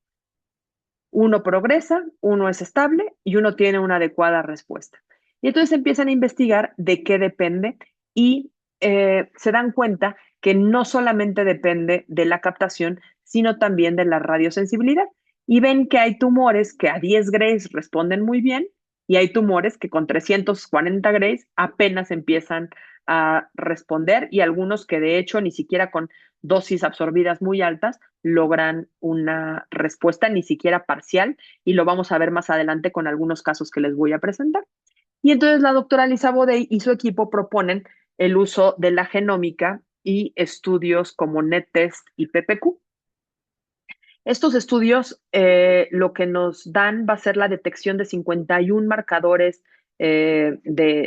Uno progresa, uno es estable y uno tiene una adecuada respuesta. Y entonces empiezan a investigar de qué depende, y se dan cuenta que no solamente depende de la captación, sino también de la radiosensibilidad. Y ven que hay tumores que a 10 Grays responden muy bien, y hay tumores que con 340 Grays apenas empiezan a responder, y algunos que de hecho ni siquiera con dosis absorbidas muy altas logran una respuesta ni siquiera parcial, y lo vamos a ver más adelante con algunos casos que les voy a presentar. Y entonces la doctora Lisa Bodey y su equipo proponen el uso de la genómica y estudios como NetTest y PPQ. Estos estudios lo que nos dan va a ser la detección de 51 marcadores de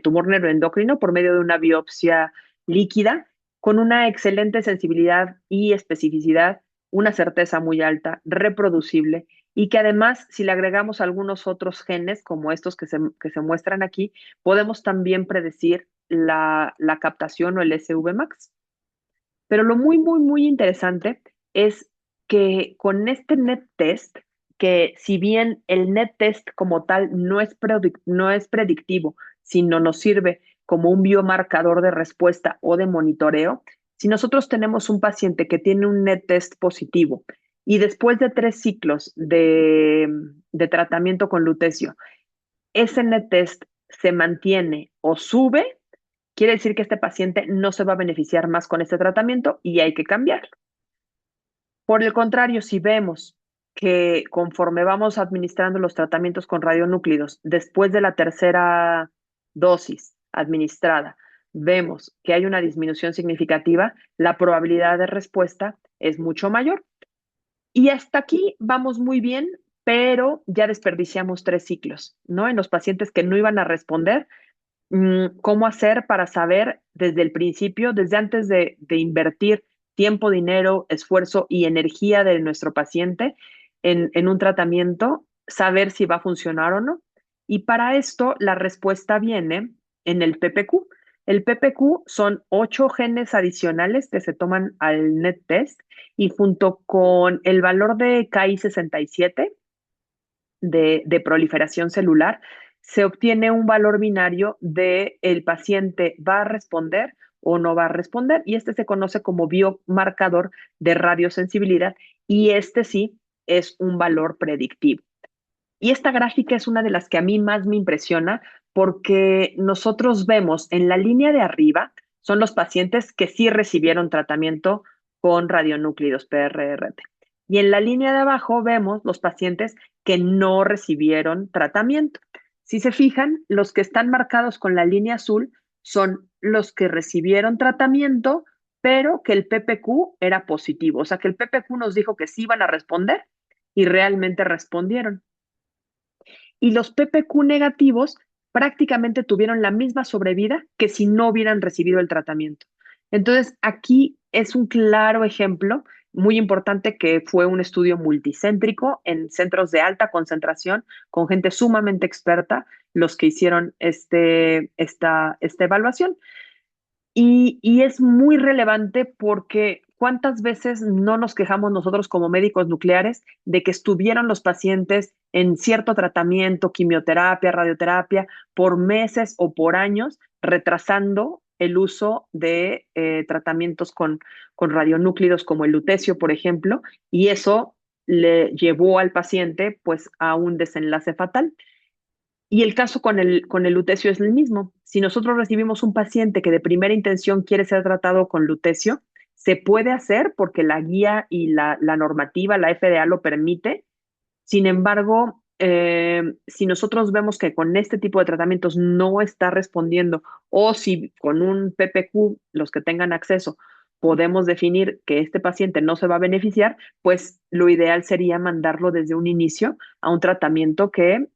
tumor neuroendocrino por medio de una biopsia líquida, con una excelente sensibilidad y especificidad, una certeza muy alta, reproducible, y que además, si le agregamos algunos otros genes, como estos que se muestran aquí, podemos también predecir la captación o el SV Max. Pero lo muy interesante es que con este net test, que si bien el net test como tal no es predictivo, sino nos sirve como un biomarcador de respuesta o de monitoreo, si nosotros tenemos un paciente que tiene un net test positivo y después de 3 ciclos de tratamiento con lutecio ese net test se mantiene o sube, quiere decir que este paciente no se va a beneficiar más con este tratamiento y hay que cambiar. Por el contrario, si vemos que conforme vamos administrando los tratamientos con radionúclidos, después de la tercera dosis administrada, vemos que hay una disminución significativa, la probabilidad de respuesta es mucho mayor. Y hasta aquí vamos muy bien, pero ya desperdiciamos 3 ciclos, ¿no? En los pacientes que no iban a responder, cómo hacer para saber desde el principio, desde antes de invertir tiempo, dinero, esfuerzo y energía de nuestro paciente en un tratamiento, saber si va a funcionar o no. Y para esto la respuesta viene en el PPQ. El PPQ son 8 genes adicionales que se toman al NET test y junto con el valor de Ki-67 de proliferación celular, se obtiene un valor binario de el paciente va a responder o no va a responder, y este se conoce como biomarcador de radiosensibilidad, y este sí es un valor predictivo. Y esta gráfica es una de las que a mí más me impresiona porque nosotros vemos en la línea de arriba son los pacientes que sí recibieron tratamiento con radionúclidos PRRT. Y en la línea de abajo vemos los pacientes que no recibieron tratamiento. Si se fijan, los que están marcados con la línea azul son los que recibieron tratamiento, pero que el PPQ era positivo. O sea, que el PPQ nos dijo que sí iban a responder y realmente respondieron. Y los PPQ negativos prácticamente tuvieron la misma sobrevida que si no hubieran recibido el tratamiento. Entonces, aquí es un claro ejemplo muy importante que fue un estudio multicéntrico en centros de alta concentración con gente sumamente experta los que hicieron esta evaluación. Y es muy relevante porque cuántas veces no nos quejamos nosotros como médicos nucleares de que estuvieron los pacientes en cierto tratamiento, quimioterapia, radioterapia, por meses o por años, retrasando el uso de tratamientos con radionúclidos como el lutecio, por ejemplo, y eso le llevó al paciente pues a un desenlace fatal. Y el caso con el lutecio es el mismo. Si nosotros recibimos un paciente que de primera intención quiere ser tratado con lutecio, se puede hacer porque la guía y la normativa, la FDA lo permite. Sin embargo, si nosotros vemos que con este tipo de tratamientos no está respondiendo o si con un PPQ, los que tengan acceso, podemos definir que este paciente no se va a beneficiar, pues lo ideal sería mandarlo desde un inicio a un tratamiento que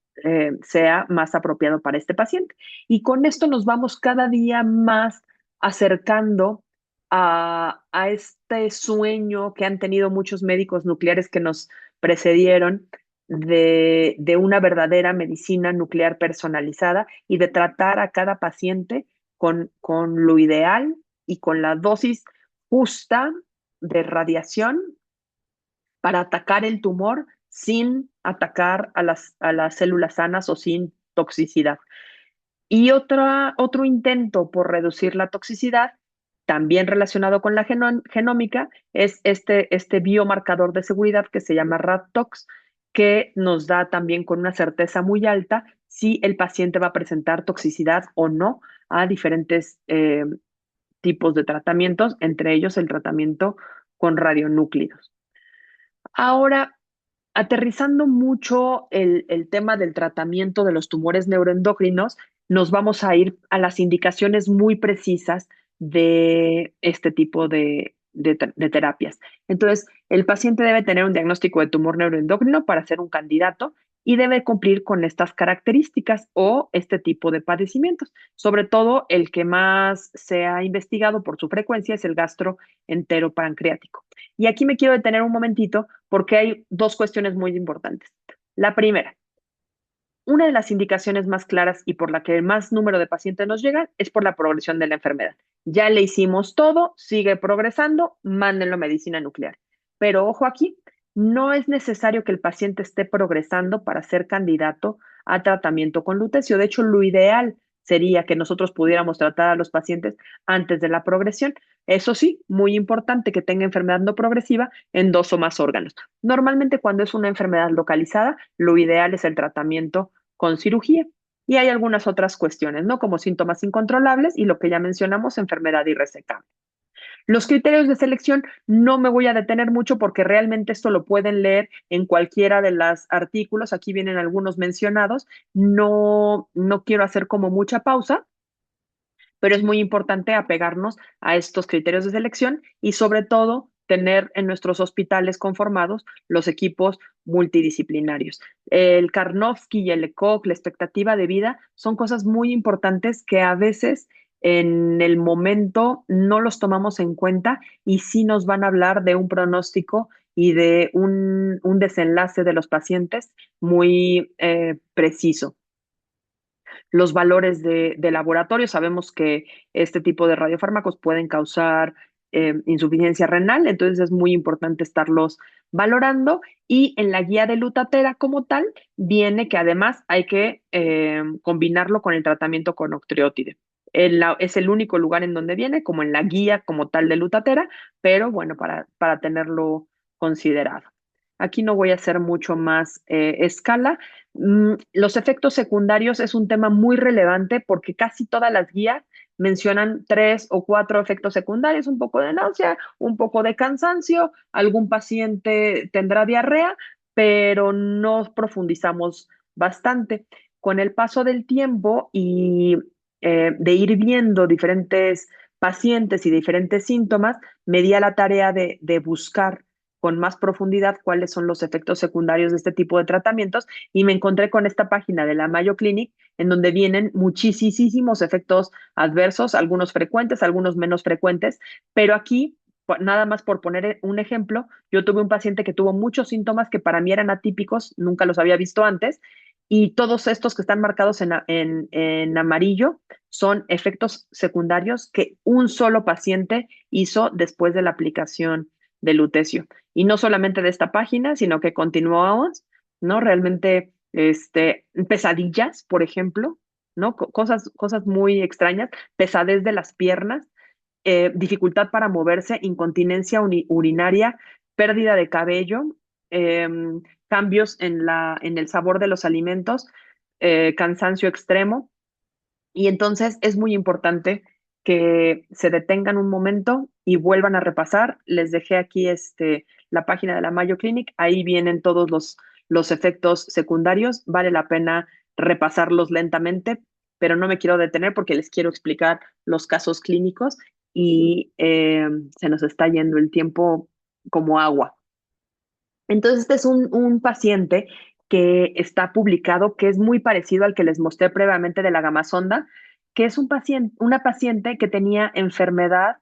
sea más apropiado para este paciente. Y con esto nos vamos cada día más acercando a este sueño que han tenido muchos médicos nucleares que nos precedieron de una verdadera medicina nuclear personalizada y de tratar a cada paciente con lo ideal y con la dosis justa de radiación para atacar el tumor sin atacar a las células sanas o sin toxicidad. Y otro intento por reducir la toxicidad, también relacionado con la genómica, es este biomarcador de seguridad que se llama RADTOX, que nos da también con una certeza muy alta si el paciente va a presentar toxicidad o no a diferentes tipos de tratamientos, entre ellos el tratamiento con radionúclidos. Ahora, aterrizando mucho el tema del tratamiento de los tumores neuroendocrinos, nos vamos a ir a las indicaciones muy precisas de este tipo de terapias. Entonces, el paciente debe tener un diagnóstico de tumor neuroendocrino para ser un candidato y debe cumplir con estas características o este tipo de padecimientos. Sobre todo, el que más se ha investigado por su frecuencia es el gastroenteropancreático. Y aquí me quiero detener un momentito porque hay dos cuestiones muy importantes. La primera, una de las indicaciones más claras y por la que más número de pacientes nos llegan es por la progresión de la enfermedad. Ya le hicimos todo, sigue progresando, mándenlo a medicina nuclear. Pero ojo aquí, no es necesario que el paciente esté progresando para ser candidato a tratamiento con lutecio. De hecho, lo ideal sería que nosotros pudiéramos tratar a los pacientes antes de la progresión. Eso sí, muy importante que tenga enfermedad no progresiva en 2 o más órganos. Normalmente cuando es una enfermedad localizada, lo ideal es el tratamiento con cirugía. Y hay algunas otras cuestiones, ¿no? Como síntomas incontrolables y lo que ya mencionamos, enfermedad irresecable. Los criterios de selección no me voy a detener mucho porque realmente esto lo pueden leer en cualquiera de los artículos. Aquí vienen algunos mencionados. No quiero hacer como mucha pausa, pero es muy importante apegarnos a estos criterios de selección y sobre todo tener en nuestros hospitales conformados los equipos multidisciplinarios. El Karnofsky y el ECOG, la expectativa de vida, son cosas muy importantes que a veces en el momento no los tomamos en cuenta y sí nos van a hablar de un pronóstico y de un desenlace de los pacientes muy preciso. Los valores de laboratorio. Sabemos que este tipo de radiofármacos pueden causar insuficiencia renal, entonces es muy importante estarlos valorando. Y en la guía de Lutatera como tal, viene que además hay que combinarlo con el tratamiento con octreotide. Es el único lugar en donde viene, como en la guía como tal de Lutatera, pero bueno, para tenerlo considerado. Aquí no voy a hacer mucho más escala. Los efectos secundarios es un tema muy relevante porque casi todas las guías mencionan 3 o 4 efectos secundarios, un poco de náusea, un poco de cansancio, algún paciente tendrá diarrea, pero no profundizamos bastante. Con el paso del tiempo y de ir viendo diferentes pacientes y diferentes síntomas, me di a la tarea de buscar con más profundidad cuáles son los efectos secundarios de este tipo de tratamientos y me encontré con esta página de la Mayo Clinic en donde vienen muchísimos efectos adversos, algunos frecuentes, algunos menos frecuentes, pero aquí, nada más por poner un ejemplo, yo tuve un paciente que tuvo muchos síntomas que para mí eran atípicos, nunca los había visto antes, y todos estos que están marcados en amarillo son efectos secundarios que un solo paciente hizo después de la aplicación de lutecio. Y no solamente de esta página, sino que continuamos, ¿no? Realmente, pesadillas, por ejemplo, ¿no? Cosas muy extrañas, pesadez de las piernas, dificultad para moverse, incontinencia urinaria, pérdida de cabello, eh, cambios en el sabor de los alimentos, cansancio extremo. Y entonces es muy importante que se detengan un momento y vuelvan a repasar. Les dejé aquí la página de la Mayo Clinic. Ahí vienen todos los efectos secundarios. Vale la pena repasarlos lentamente, pero no me quiero detener porque les quiero explicar los casos clínicos y se nos está yendo el tiempo como agua. Entonces, este es un paciente que está publicado, que es muy parecido al que les mostré previamente de la gamasonda, que es una paciente que tenía enfermedad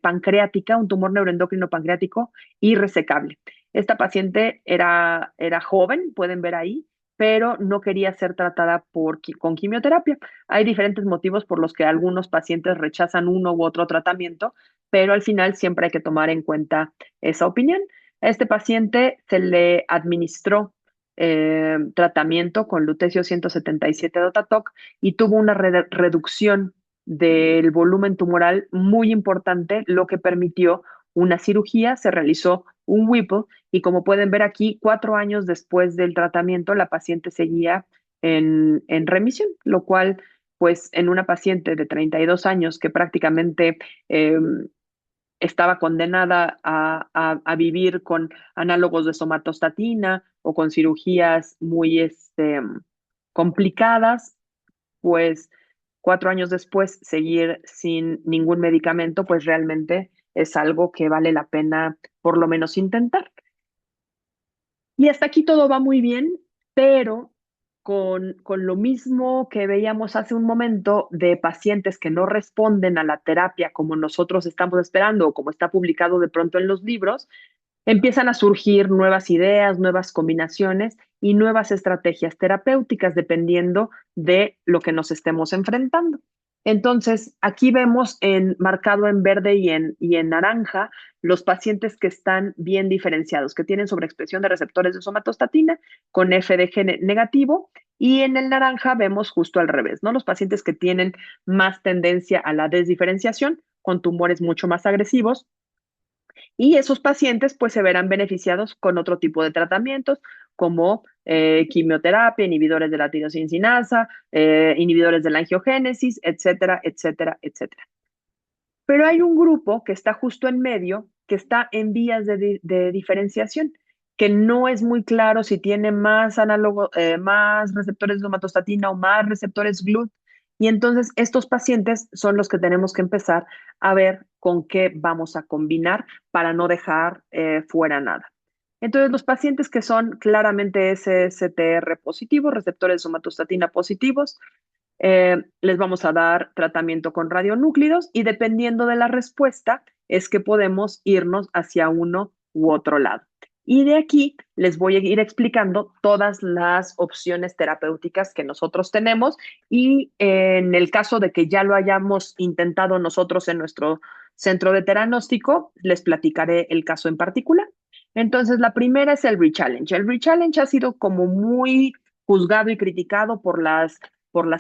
pancreática, un tumor neuroendocrino pancreático irresecable. Esta paciente era joven, pueden ver ahí, pero no quería ser tratada con quimioterapia. Hay diferentes motivos por los que algunos pacientes rechazan uno u otro tratamiento, pero al final siempre hay que tomar en cuenta esa opinión. A este paciente se le administró tratamiento con lutecio 177 Dotatoc y tuvo una reducción del volumen tumoral muy importante, lo que permitió una cirugía, se realizó un Whipple y como pueden ver aquí, 4 años después del tratamiento, la paciente seguía en remisión, lo cual, pues, en una paciente de 32 años que prácticamente estaba condenada a vivir con análogos de somatostatina o con cirugías muy complicadas, pues 4 años después seguir sin ningún medicamento, pues realmente es algo que vale la pena por lo menos intentar. Y hasta aquí todo va muy bien, pero con lo mismo que veíamos hace un momento de pacientes que no responden a la terapia como nosotros estamos esperando o como está publicado de pronto en los libros, empiezan a surgir nuevas ideas, nuevas combinaciones y nuevas estrategias terapéuticas dependiendo de lo que nos estemos enfrentando. Entonces, aquí vemos marcado en verde y en naranja los pacientes que están bien diferenciados, que tienen sobreexpresión de receptores de somatostatina con FDG negativo, y en el naranja vemos justo al revés, ¿no? Los pacientes que tienen más tendencia a la desdiferenciación con tumores mucho más agresivos y esos pacientes pues se verán beneficiados con otro tipo de tratamientos como quimioterapia, inhibidores de la tirosincinasa, inhibidores de la angiogénesis, etcétera, etcétera, etcétera. Pero hay un grupo que está justo en medio, que está en vías de diferenciación, que no es muy claro si tiene más más receptores de somatostatina o más receptores GLUT. Y entonces estos pacientes son los que tenemos que empezar a ver con qué vamos a combinar para no dejar fuera nada. Entonces, los pacientes que son claramente SSTR positivos, receptores de somatostatina positivos, les vamos a dar tratamiento con radionúclidos y dependiendo de la respuesta es que podemos irnos hacia uno u otro lado. Y de aquí les voy a ir explicando todas las opciones terapéuticas que nosotros tenemos y en el caso de que ya lo hayamos intentado nosotros en nuestro centro de teranóstico, les platicaré el caso en particular. Entonces, la primera es el rechallenge. El rechallenge ha sido como muy juzgado y criticado por las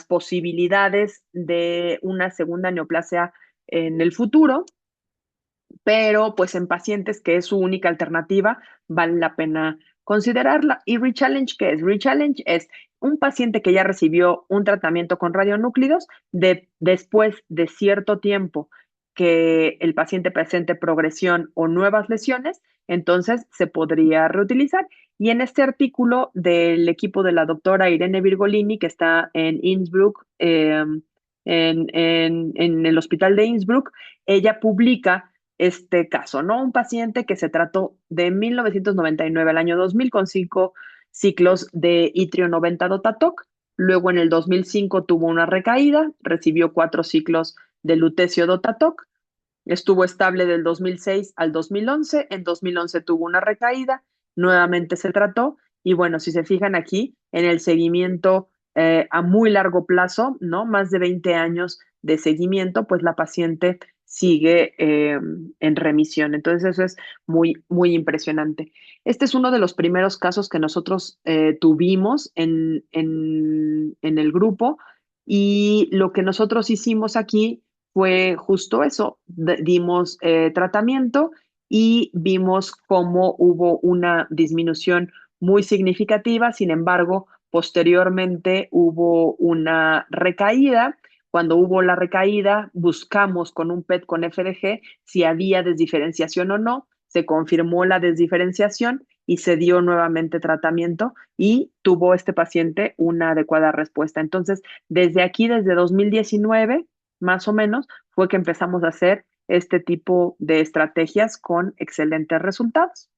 posibilidades de una segunda neoplasia en el futuro, pero pues en pacientes que es su única alternativa, vale la pena considerarla. ¿Y rechallenge qué es? Rechallenge es un paciente que ya recibió un tratamiento con radionúclidos, después de cierto tiempo que el paciente presente progresión o nuevas lesiones, entonces se podría reutilizar. Y en este artículo del equipo de la doctora Irene Virgolini, que está en Innsbruck, en el hospital de Innsbruck, ella publica este caso, ¿no? Un paciente que se trató de 1999 al año 2000 con 5 ciclos de itrio 90 Dotatoc. Luego en el 2005 tuvo una recaída, recibió 4 ciclos de lutecio Dotatoc. Estuvo estable del 2006 al 2011. En 2011 tuvo una recaída, nuevamente se trató. Y bueno, si se fijan aquí, en el seguimiento a muy largo plazo, ¿no? Más de 20 años de seguimiento, pues la paciente sigue en remisión. Entonces eso es muy, muy impresionante. Este es uno de los primeros casos que nosotros tuvimos en el grupo y lo que nosotros hicimos aquí fue justo eso, dimos tratamiento y vimos cómo hubo una disminución muy significativa, sin embargo, posteriormente hubo una recaída. Cuando hubo la recaída, buscamos con un PET con FDG si había desdiferenciación o no, se confirmó la desdiferenciación y se dio nuevamente tratamiento y tuvo este paciente una adecuada respuesta. Entonces, desde aquí, desde 2019, más o menos, fue que empezamos a hacer este tipo de estrategias con excelentes resultados.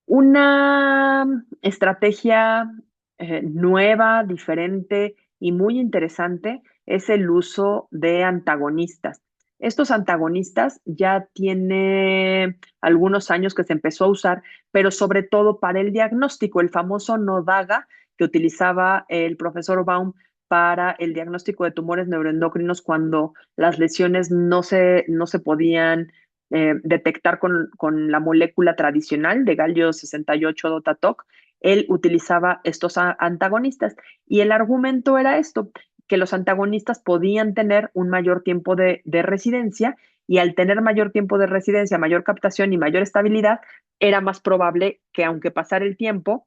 Una estrategia nueva, diferente y muy interesante es el uso de antagonistas. Estos antagonistas ya tiene algunos años que se empezó a usar, pero sobre todo para el diagnóstico, el famoso NODAGA que utilizaba el profesor Baum para el diagnóstico de tumores neuroendocrinos cuando las lesiones no se podían detectar con la molécula tradicional de galio 68 Dotatoc. Él utilizaba estos antagonistas y el argumento era esto, que los antagonistas podían tener un mayor tiempo de residencia y al tener mayor tiempo de residencia, mayor captación y mayor estabilidad, era más probable que aunque pasara el tiempo,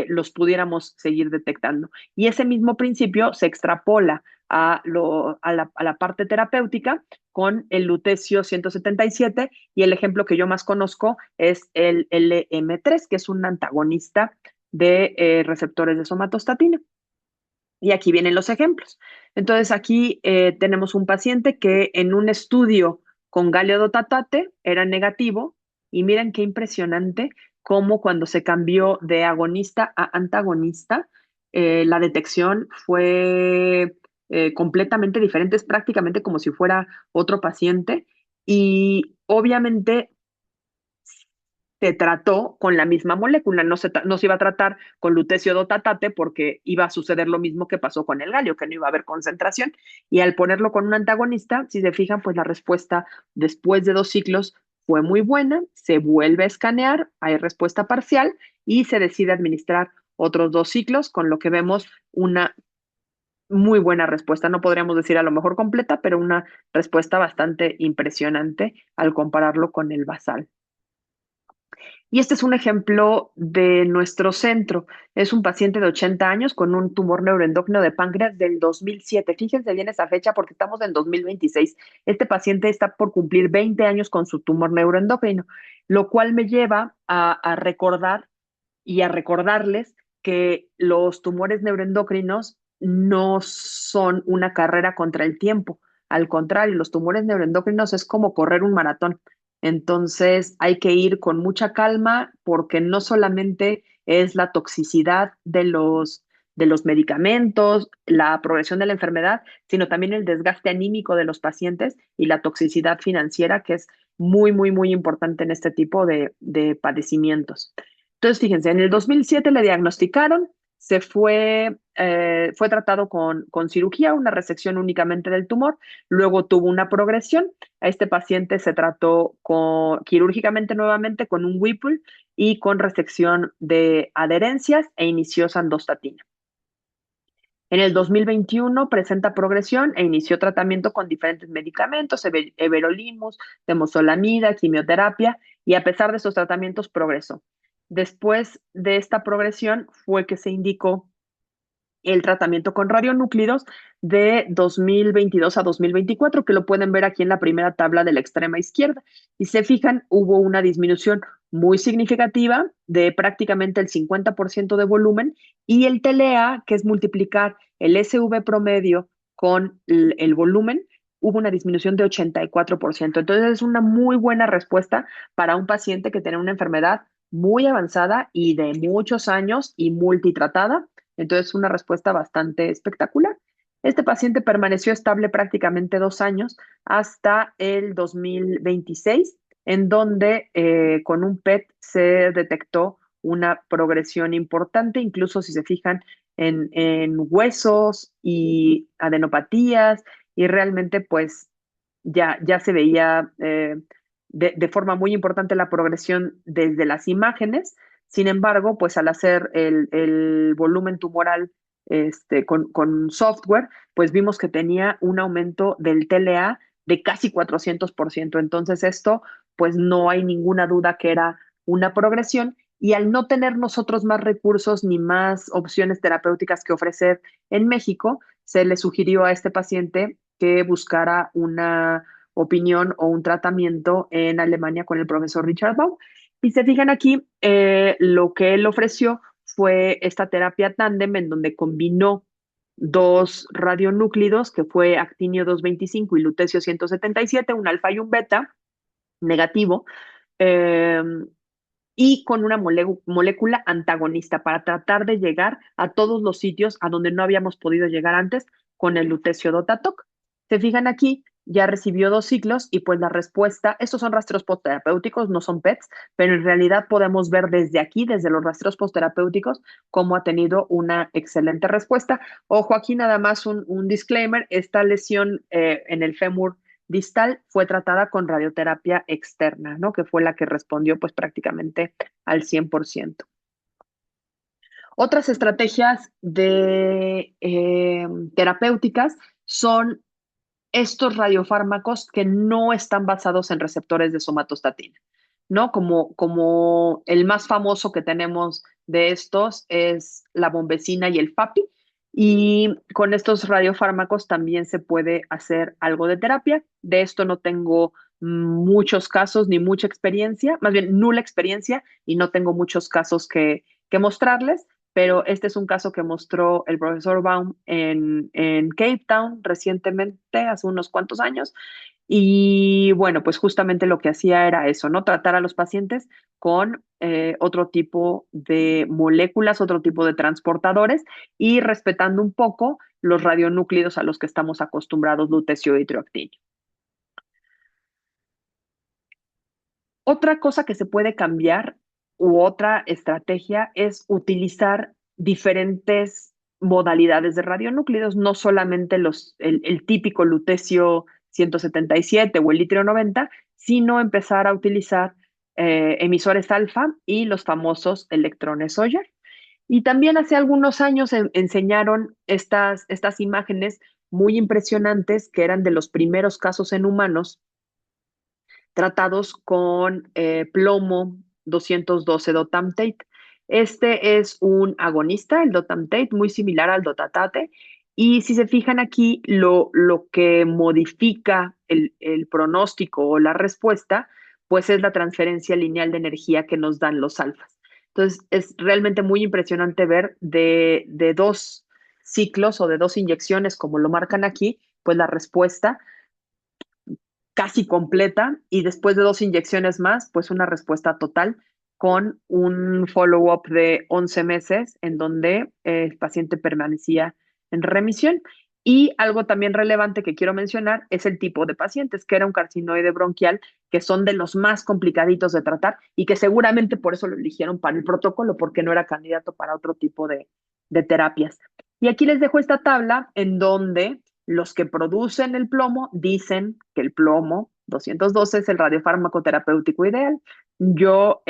los pudiéramos seguir detectando. Y ese mismo principio se extrapola a la parte terapéutica con el lutecio 177 y el ejemplo que yo más conozco es el LM3, que es un antagonista de receptores de somatostatina. Y aquí vienen los ejemplos. Entonces aquí tenemos un paciente que en un estudio con galio-dotatate era negativo y miren qué impresionante cómo cuando se cambió de agonista a antagonista, la detección fue completamente diferente, es prácticamente como si fuera otro paciente y obviamente se trató con la misma molécula, no se iba a tratar con lutecio dotatate porque iba a suceder lo mismo que pasó con el galio, que no iba a haber concentración. Y al ponerlo con un antagonista, si se fijan, pues la respuesta después de 2 ciclos fue muy buena, se vuelve a escanear, hay respuesta parcial y se decide administrar otros 2 ciclos, con lo que vemos una muy buena respuesta. No podríamos decir a lo mejor completa, pero una respuesta bastante impresionante al compararlo con el basal. Y este es un ejemplo de nuestro centro. Es un paciente de 80 años con un tumor neuroendocrino de páncreas del 2007. Fíjense bien esa fecha porque estamos en 2026. Este paciente está por cumplir 20 años con su tumor neuroendocrino, lo cual me lleva a recordar y a recordarles que los tumores neuroendocrinos no son una carrera contra el tiempo. Al contrario, los tumores neuroendocrinos es como correr un maratón. Entonces hay que ir con mucha calma porque no solamente es la toxicidad de los medicamentos, la progresión de la enfermedad, sino también el desgaste anímico de los pacientes y la toxicidad financiera, que es muy, muy, muy importante en este tipo de padecimientos. Entonces, fíjense, en el 2007 le diagnosticaron, fue tratado con cirugía, una resección únicamente del tumor, luego tuvo una progresión. A este paciente se trató quirúrgicamente nuevamente con un Whipple y con resección de adherencias e inició sandostatina. En el 2021 presenta progresión e inició tratamiento con diferentes medicamentos, everolimus, temozolomida, quimioterapia, y a pesar de estos tratamientos progresó. Después de esta progresión fue que se indicó el tratamiento con radionúclidos de 2022 a 2024, que lo pueden ver aquí en la primera tabla de la extrema izquierda. Y se fijan, hubo una disminución muy significativa de prácticamente el 50% de volumen y el TLA, que es multiplicar el SV promedio con el volumen, hubo una disminución de 84%. Entonces es una muy buena respuesta para un paciente que tiene una enfermedad muy avanzada y de muchos años y multitratada. Entonces, una respuesta bastante espectacular. Este paciente permaneció estable prácticamente 2 años hasta el 2026, en donde con un PET se detectó una progresión importante, incluso si se fijan en huesos y adenopatías, y realmente pues ya se veía de forma muy importante la progresión desde las imágenes. Sin embargo, pues al hacer el volumen tumoral con software, pues vimos que tenía un aumento del TLA de casi 400%. Entonces esto, pues no hay ninguna duda que era una progresión. Y al no tener nosotros más recursos ni más opciones terapéuticas que ofrecer en México, se le sugirió a este paciente que buscara una opinión o un tratamiento en Alemania con el profesor Richard Baum. Y se fijan aquí, lo que él ofreció fue esta terapia tándem en donde combinó dos radionúclidos, que fue actinio 225 y lutecio 177, un alfa y un beta negativo, eh, y con una molécula antagonista para tratar de llegar a todos los sitios a donde no habíamos podido llegar antes con el lutecio Dotatoc. Se fijan aquí, ya recibió 2 ciclos y pues la respuesta, estos son rastros postterapéuticos, no son PETs, pero en realidad podemos ver desde aquí, desde los rastros postterapéuticos, cómo ha tenido una excelente respuesta. Ojo, aquí nada más un disclaimer, esta lesión en el fémur distal fue tratada con radioterapia externa, ¿no? Que fue la que respondió pues prácticamente al 100%. Otras estrategias de terapéuticas son estos radiofármacos que no están basados en receptores de somatostatina, ¿no? Como el más famoso que tenemos de estos es la bombecina y el FAPI. Y con estos radiofármacos también se puede hacer algo de terapia. De esto no tengo muchos casos ni mucha experiencia, más bien nula experiencia y no tengo muchos casos que mostrarles, pero este es un caso que mostró el profesor Baum en Cape Town recientemente, hace unos cuantos años. Y bueno, pues justamente lo que hacía era eso, ¿no? Tratar a los pacientes con otro tipo de moléculas, otro tipo de transportadores y respetando un poco los radionúclidos a los que estamos acostumbrados, lutecio y trioactinio. Otra cosa que se puede cambiar u otra estrategia es utilizar diferentes modalidades de radionúclidos, no solamente el típico lutecio 177 o el litrio 90, sino empezar a utilizar emisores alfa y los famosos electrones Oyer. Y también hace algunos años enseñaron estas imágenes muy impresionantes que eran de los primeros casos en humanos tratados con plomo 212-dotamtate. Este es un agonista, el dotamtate, muy similar al dotatate. Y si se fijan aquí, lo que modifica el pronóstico o la respuesta, pues es la transferencia lineal de energía que nos dan los alfas. Entonces, es realmente muy impresionante ver de dos ciclos o de dos inyecciones, como lo marcan aquí, pues la respuesta casi completa y después de dos inyecciones más, pues una respuesta total con un follow-up de 11 meses en donde el paciente permanecía en remisión. Y algo también relevante que quiero mencionar es el tipo de pacientes, que era un carcinoide bronquial, que son de los más complicaditos de tratar y que seguramente por eso lo eligieron para el protocolo, porque no era candidato para otro tipo de terapias. Y aquí les dejo esta tabla en donde los que producen el plomo dicen que el plomo 212 es el radiofármaco terapéutico ideal. Yo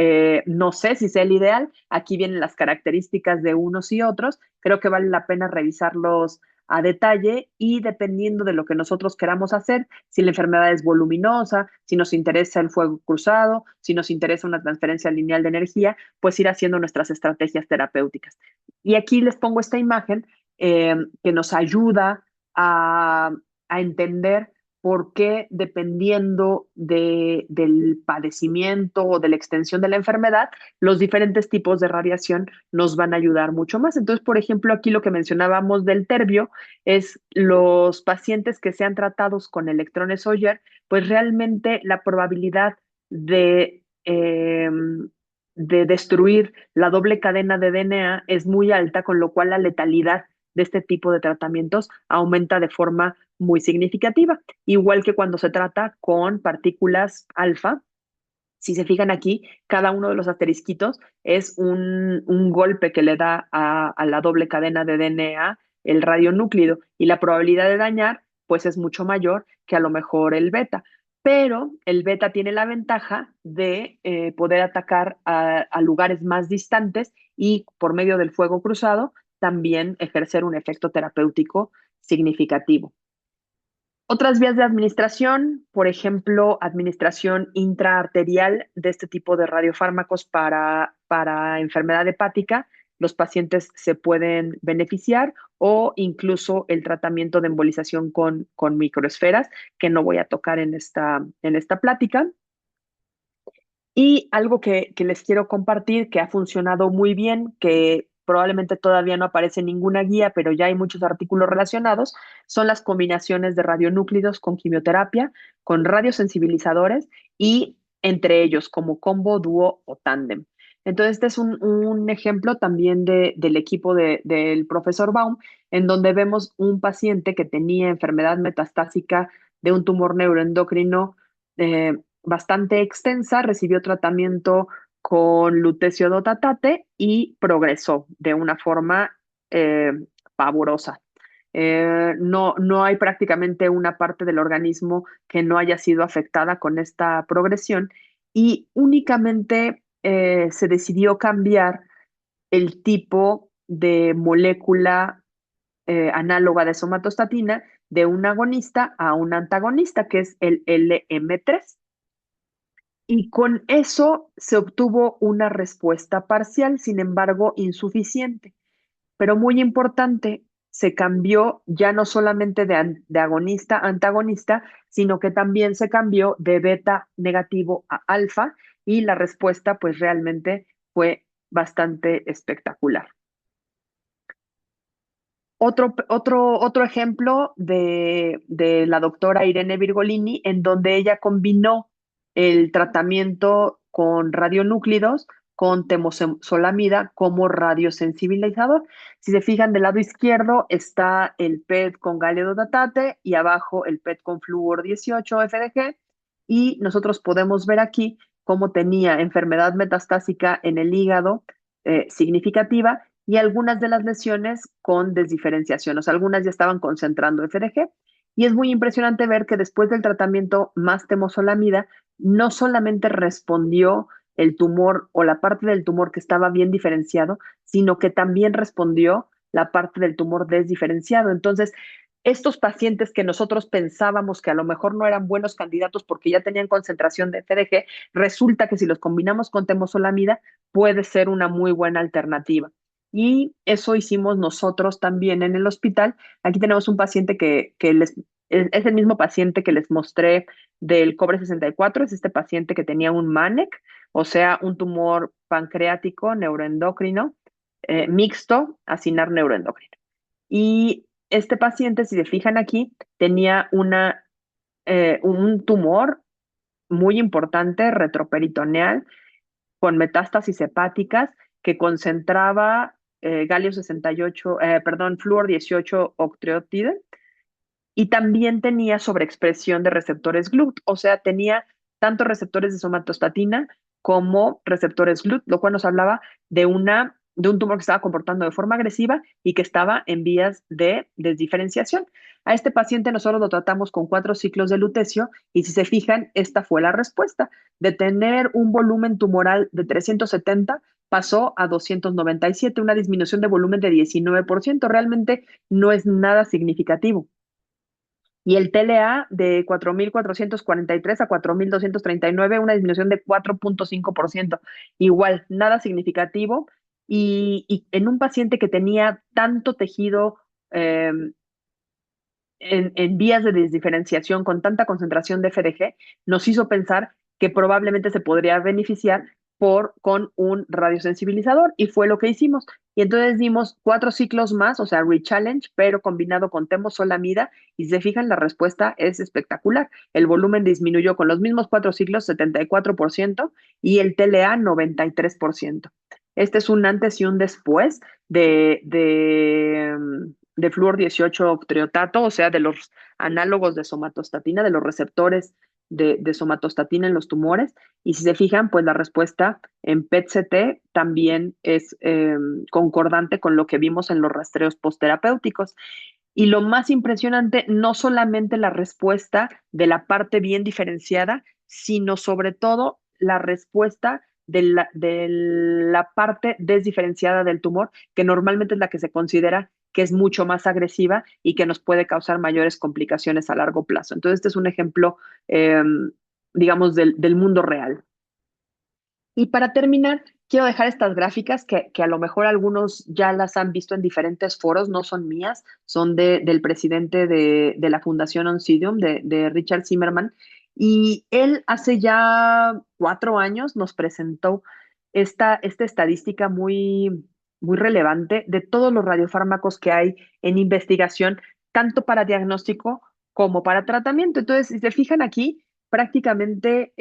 no sé si sea el ideal. Aquí vienen las características de unos y otros. Creo que vale la pena revisarlos a detalle y dependiendo de lo que nosotros queramos hacer, si la enfermedad es voluminosa, si nos interesa el fuego cruzado, si nos interesa una transferencia lineal de energía, pues ir haciendo nuestras estrategias terapéuticas. Y aquí les pongo esta imagen que nos ayuda a, a entender por qué dependiendo del padecimiento o de la extensión de la enfermedad, los diferentes tipos de radiación nos van a ayudar mucho más. Entonces, por ejemplo, aquí lo que mencionábamos del terbio es los pacientes que sean tratados con electrones Oyer, pues realmente la probabilidad de destruir la doble cadena de DNA es muy alta, con lo cual la letalidad de este tipo de tratamientos aumenta de forma muy significativa, igual que cuando se trata con partículas alfa. Si se fijan aquí, cada uno de los asterisquitos es un golpe que le da a la doble cadena de DNA el radionúclido y la probabilidad de dañar pues es mucho mayor que a lo mejor el beta. Pero el beta tiene la ventaja de poder atacar a lugares más distantes y por medio del fuego cruzado también ejercer un efecto terapéutico significativo. Otras vías de administración, por ejemplo, administración intraarterial de este tipo de radiofármacos para enfermedad hepática, los pacientes se pueden beneficiar o incluso el tratamiento de embolización con microesferas, que no voy a tocar en esta plática. Y algo que les quiero compartir, que ha funcionado muy bien, que probablemente todavía no aparece en ninguna guía, pero ya hay muchos artículos relacionados, son las combinaciones de radionúclidos con quimioterapia, con radiosensibilizadores y entre ellos como combo, dúo o tándem. Entonces, este es un ejemplo también del equipo del profesor Baum, en donde vemos un paciente que tenía enfermedad metastásica de un tumor neuroendocrino bastante extensa, recibió tratamiento con lutecio dotatate y progresó de una forma eh, pavorosa. No hay prácticamente una parte del organismo que no haya sido afectada con esta progresión y únicamente se decidió cambiar el tipo de molécula análoga de somatostatina de un agonista a un antagonista, que es el LM3. Y con eso se obtuvo una respuesta parcial, sin embargo, insuficiente. Pero muy importante, se cambió ya no solamente de agonista a antagonista, sino que también se cambió de beta negativo a alfa y la respuesta pues realmente fue bastante espectacular. Otro ejemplo de la doctora Irene Virgolini, en donde ella combinó el tratamiento con radionúclidos con temozolomida como radiosensibilizador. Si se fijan, del lado izquierdo está el PET con galeodotate y abajo el PET con flúor 18 FDG. Y nosotros podemos ver aquí cómo tenía enfermedad metastásica en el hígado significativa y algunas de las lesiones con desdiferenciación, o sea, algunas ya estaban concentrando FDG. Y es muy impresionante ver que después del tratamiento más temozolomida, no solamente respondió el tumor o la parte del tumor que estaba bien diferenciado, sino que también respondió la parte del tumor desdiferenciado. Entonces, estos pacientes que nosotros pensábamos que a lo mejor no eran buenos candidatos porque ya tenían concentración de FDG, resulta que si los combinamos con temozolomida puede ser una muy buena alternativa. Y eso hicimos nosotros también en el hospital. Aquí tenemos un paciente es el mismo paciente que les mostré del cobre 64, es este paciente que tenía un MANEC, o sea, un tumor pancreático neuroendocrino mixto a acinar neuroendocrino. Y este paciente, si se fijan aquí, tenía un tumor muy importante retroperitoneal con metástasis hepáticas que concentraba galio 68, perdón, flúor 18 octreotide y también tenía sobreexpresión de receptores GLUT, o sea, tenía tanto receptores de somatostatina como receptores GLUT, lo cual nos hablaba de un tumor que estaba comportando de forma agresiva y que estaba en vías de desdiferenciación. A este paciente nosotros lo tratamos con 4 ciclos de lutecio y si se fijan, esta fue la respuesta. De tener un volumen tumoral de 370, pasó a 297, una disminución de volumen de 19%. Realmente no es nada significativo. Y el TLA de 4.443 a 4.239, una disminución de 4.5%. Igual, nada significativo. Y en un paciente que tenía tanto tejido eh, en vías de desdiferenciación con tanta concentración de FDG, nos hizo pensar que probablemente se podría beneficiar con un radiosensibilizador y fue lo que hicimos. Y entonces dimos 4 ciclos más, o sea, rechallenge, pero combinado con temozolomida y si se fijan, la respuesta es espectacular. El volumen disminuyó con los mismos 4 ciclos 74% y el TLA 93%. Este es un antes y un después de flúor 18 octreotato, o sea, de los análogos de somatostatina, de los receptores de somatostatina en los tumores. Y si se fijan, pues la respuesta en PET-CT también es concordante con lo que vimos en los rastreos postterapéuticos. Y lo más impresionante, no solamente la respuesta de la parte bien diferenciada, sino sobre todo la respuesta de la parte desdiferenciada del tumor, que normalmente es la que se considera que es mucho más agresiva y que nos puede causar mayores complicaciones a largo plazo. Entonces, este es un ejemplo, eh, digamos, del mundo real. Y para terminar, quiero dejar estas gráficas que a lo mejor algunos ya las han visto en diferentes foros, no son mías, son del presidente de la Fundación Oncidium, de Richard Zimmerman. Y él hace ya 4 años nos presentó esta estadística muy relevante de todos los radiofármacos que hay en investigación, tanto para diagnóstico como para tratamiento. Entonces, si se fijan aquí, prácticamente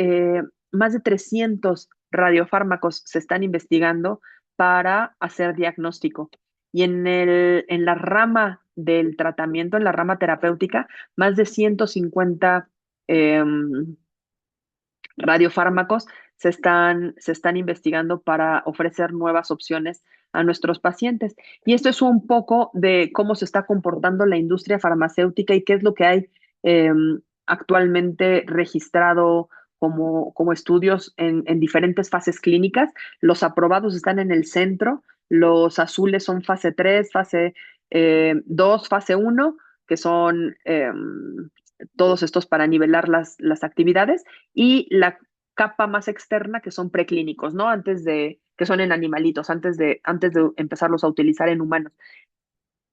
más de 300 radiofármacos se están investigando para hacer diagnóstico. Y en la rama del tratamiento, en la rama terapéutica, más de 150 eh, radiofármacos se están investigando para ofrecer nuevas opciones a nuestros pacientes. Y esto es un poco de cómo se está comportando la industria farmacéutica y qué es lo que hay eh, actualmente registrado como estudios en diferentes fases clínicas. Los aprobados están en el centro, los azules son fase 3, fase 2, fase uno, que son todos estos para nivelar las actividades y la capa más externa que son preclínicos, ¿no? Que son en animalitos, antes de empezarlos a utilizar en humanos.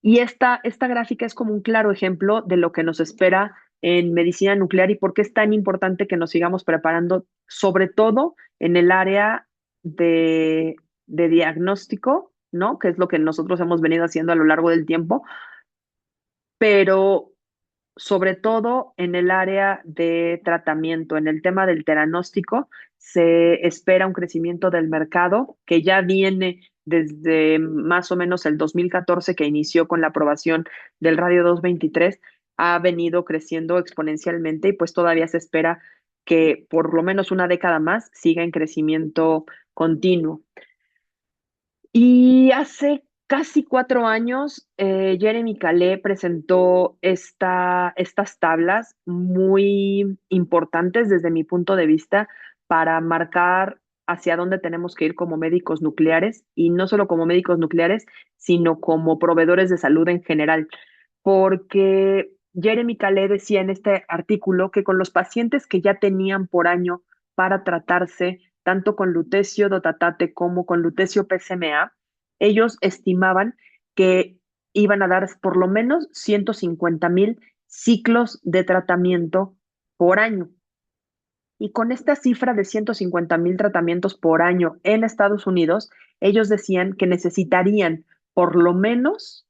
Y esta gráfica es como un claro ejemplo de lo que nos espera en medicina nuclear y por qué es tan importante que nos sigamos preparando, sobre todo en el área de diagnóstico, ¿no? Que es lo que nosotros hemos venido haciendo a lo largo del tiempo, pero sobre todo en el área de tratamiento, en el tema del teranóstico, se espera un crecimiento del mercado que ya viene desde más o menos el 2014 que inició con la aprobación del Radio 223, ha venido creciendo exponencialmente y pues todavía se espera que por lo menos una década más siga en crecimiento continuo. Y hace casi 4 años, Jeremy Calais presentó estas tablas muy importantes desde mi punto de vista para marcar hacia dónde tenemos que ir como médicos nucleares y no solo como médicos nucleares, sino como proveedores de salud en general. porque Jeremy Calais decía en este artículo que con los pacientes que ya tenían por año para tratarse, tanto con lutecio dotatate como con lutecio PSMA, ellos estimaban que iban a dar por lo menos 150,000 ciclos de tratamiento por año. Y con esta cifra de 150,000 tratamientos por año en Estados Unidos, ellos decían que necesitarían por lo menos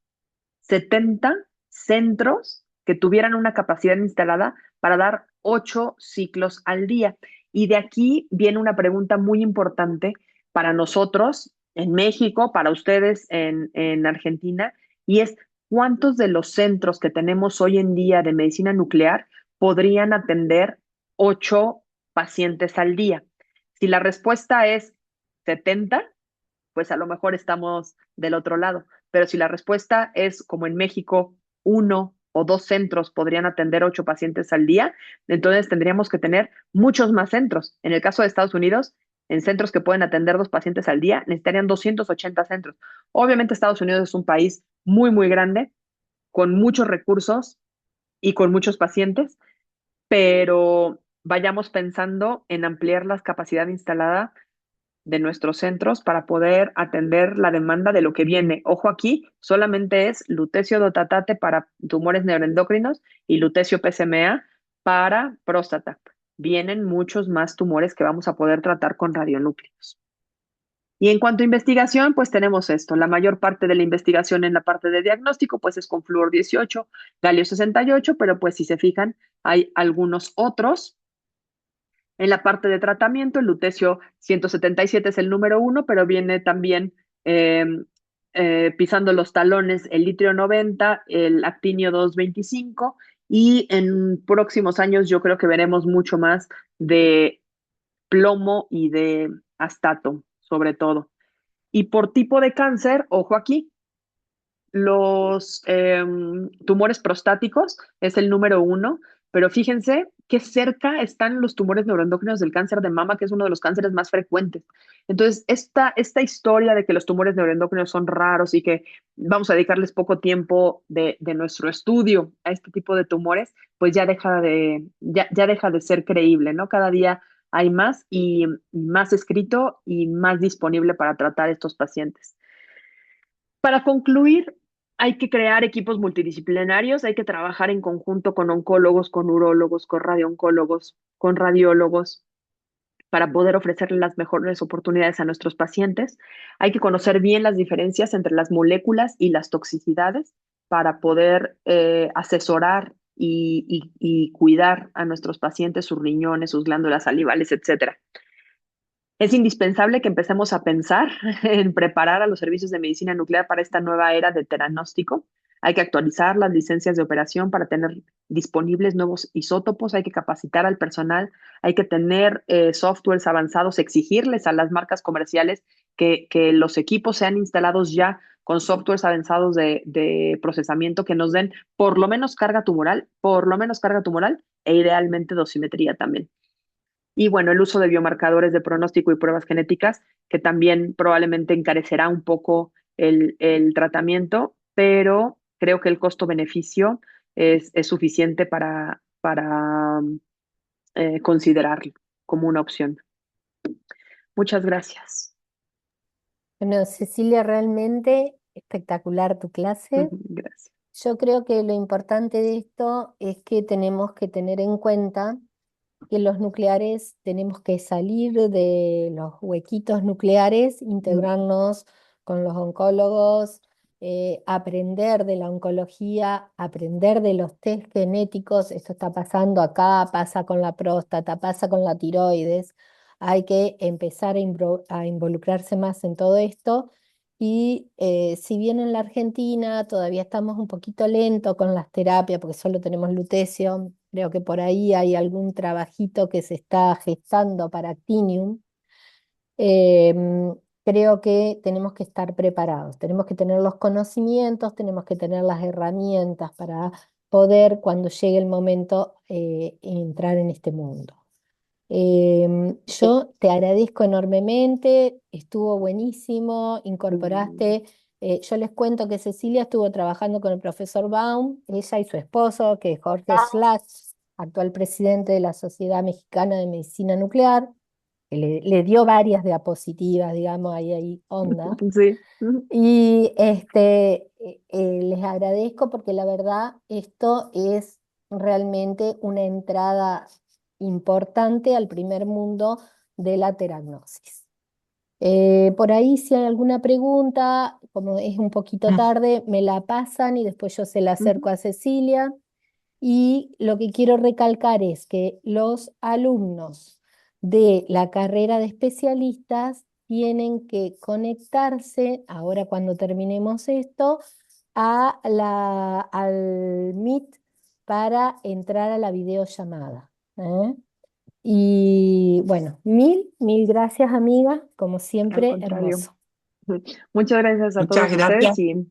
70 centros que tuvieran una capacidad instalada para dar 8 ciclos al día. Y de aquí viene una pregunta muy importante para nosotros en México, para ustedes en Argentina, y es ¿cuántos de los centros que tenemos hoy en día de medicina nuclear podrían atender 8 pacientes al día? Si la respuesta es 70, pues a lo mejor estamos del otro lado. Pero si la respuesta es, como en México, 1 o 2 centros podrían atender 8 pacientes al día, entonces tendríamos que tener muchos más centros. En el caso de Estados Unidos, en centros que pueden atender 2 pacientes al día, necesitarían 280 centros. Obviamente Estados Unidos es un país muy, muy grande, con muchos recursos y con muchos pacientes, pero vayamos pensando en ampliar la capacidad instalada de nuestros centros para poder atender la demanda de lo que viene. Ojo aquí, solamente es lutecio dotatate para tumores neuroendocrinos y lutecio PSMA para próstata. Vienen muchos más tumores que vamos a poder tratar con radionúcleos. Y en cuanto a investigación, pues tenemos esto. La mayor parte de la investigación en la parte de diagnóstico, pues es con flúor 18, galio 68, pero pues si se fijan, hay algunos otros en la parte de tratamiento. El lutecio 177 es el número uno, pero viene también eh, pisando los talones el litrio 90, el actinio 225, y en próximos años yo creo que veremos mucho más de plomo y de astato, sobre todo. Y por tipo de cáncer, ojo aquí, los tumores prostáticos es el número uno, pero fíjense qué cerca están los tumores neuroendocrinos del cáncer de mama, que es uno de los cánceres más frecuentes. Entonces, esta historia de que los tumores neuroendocrinos son raros y que vamos a dedicarles poco tiempo de nuestro estudio a este tipo de tumores, pues ya deja de ser creíble, ¿no? Cada día hay más y más escrito y más disponible para tratar estos pacientes. Para concluir, hay que crear equipos multidisciplinarios, hay que trabajar en conjunto con oncólogos, con urólogos, con radiooncólogos, con radiólogos, para poder ofrecerle las mejores oportunidades a nuestros pacientes. Hay que conocer bien las diferencias entre las moléculas y las toxicidades para poder asesorar y cuidar a nuestros pacientes, sus riñones, sus glándulas salivales, etcétera. Es indispensable que empecemos a pensar en preparar a los servicios de medicina nuclear para esta nueva era de teranóstico. Hay que actualizar las licencias de operación para tener disponibles nuevos isótopos, hay que capacitar al personal, hay que tener softwares avanzados, exigirles a las marcas comerciales que los equipos sean instalados ya con softwares avanzados de procesamiento que nos den por lo menos carga tumoral e idealmente dosimetría también. Y bueno, el uso de biomarcadores de pronóstico y pruebas genéticas, que también probablemente encarecerá un poco el tratamiento, pero creo que el costo-beneficio es suficiente para considerarlo como una opción. Muchas gracias. Bueno, Cecilia, realmente espectacular tu clase. Gracias. Yo creo que lo importante de esto es que tenemos que tener en cuenta que los nucleares tenemos que salir de los huequitos nucleares, integrarnos con los oncólogos, aprender de la oncología, aprender de los test genéticos. Esto está pasando acá, pasa con la próstata, pasa con la tiroides. Hay que empezar a involucrarse más en todo esto. Y si bien en la Argentina todavía estamos un poquito lentos con las terapias, porque solo tenemos lutecio, creo que por ahí hay algún trabajito que se está gestando para Actinium. em, Creo que tenemos que estar preparados, tenemos que tener los conocimientos, tenemos que tener las herramientas para poder, cuando llegue el momento, entrar en este mundo. Yo te agradezco enormemente, estuvo buenísimo, Mm, incorporaste Yo les cuento que Cecilia estuvo trabajando con el profesor Baum, ella y su esposo, que es Jorge Schlach, actual presidente de la Sociedad Mexicana de Medicina Nuclear, que le dio varias diapositivas, digamos, ahí onda. Sí. Y les agradezco porque la verdad esto es realmente una entrada importante al primer mundo de la teragnosis. Por ahí si hay alguna pregunta, como es un poquito tarde, me la pasan y después yo se la acerco Ujú. a Cecilia. Y lo que quiero recalcar es que los alumnos de la carrera de especialistas tienen que conectarse, ahora cuando terminemos esto, al Meet para entrar a la videollamada. ¿Eh? Y bueno, mil gracias, amiga, como Al siempre, contrario. hermoso. Muchas gracias a Muchas todos gracias. ustedes y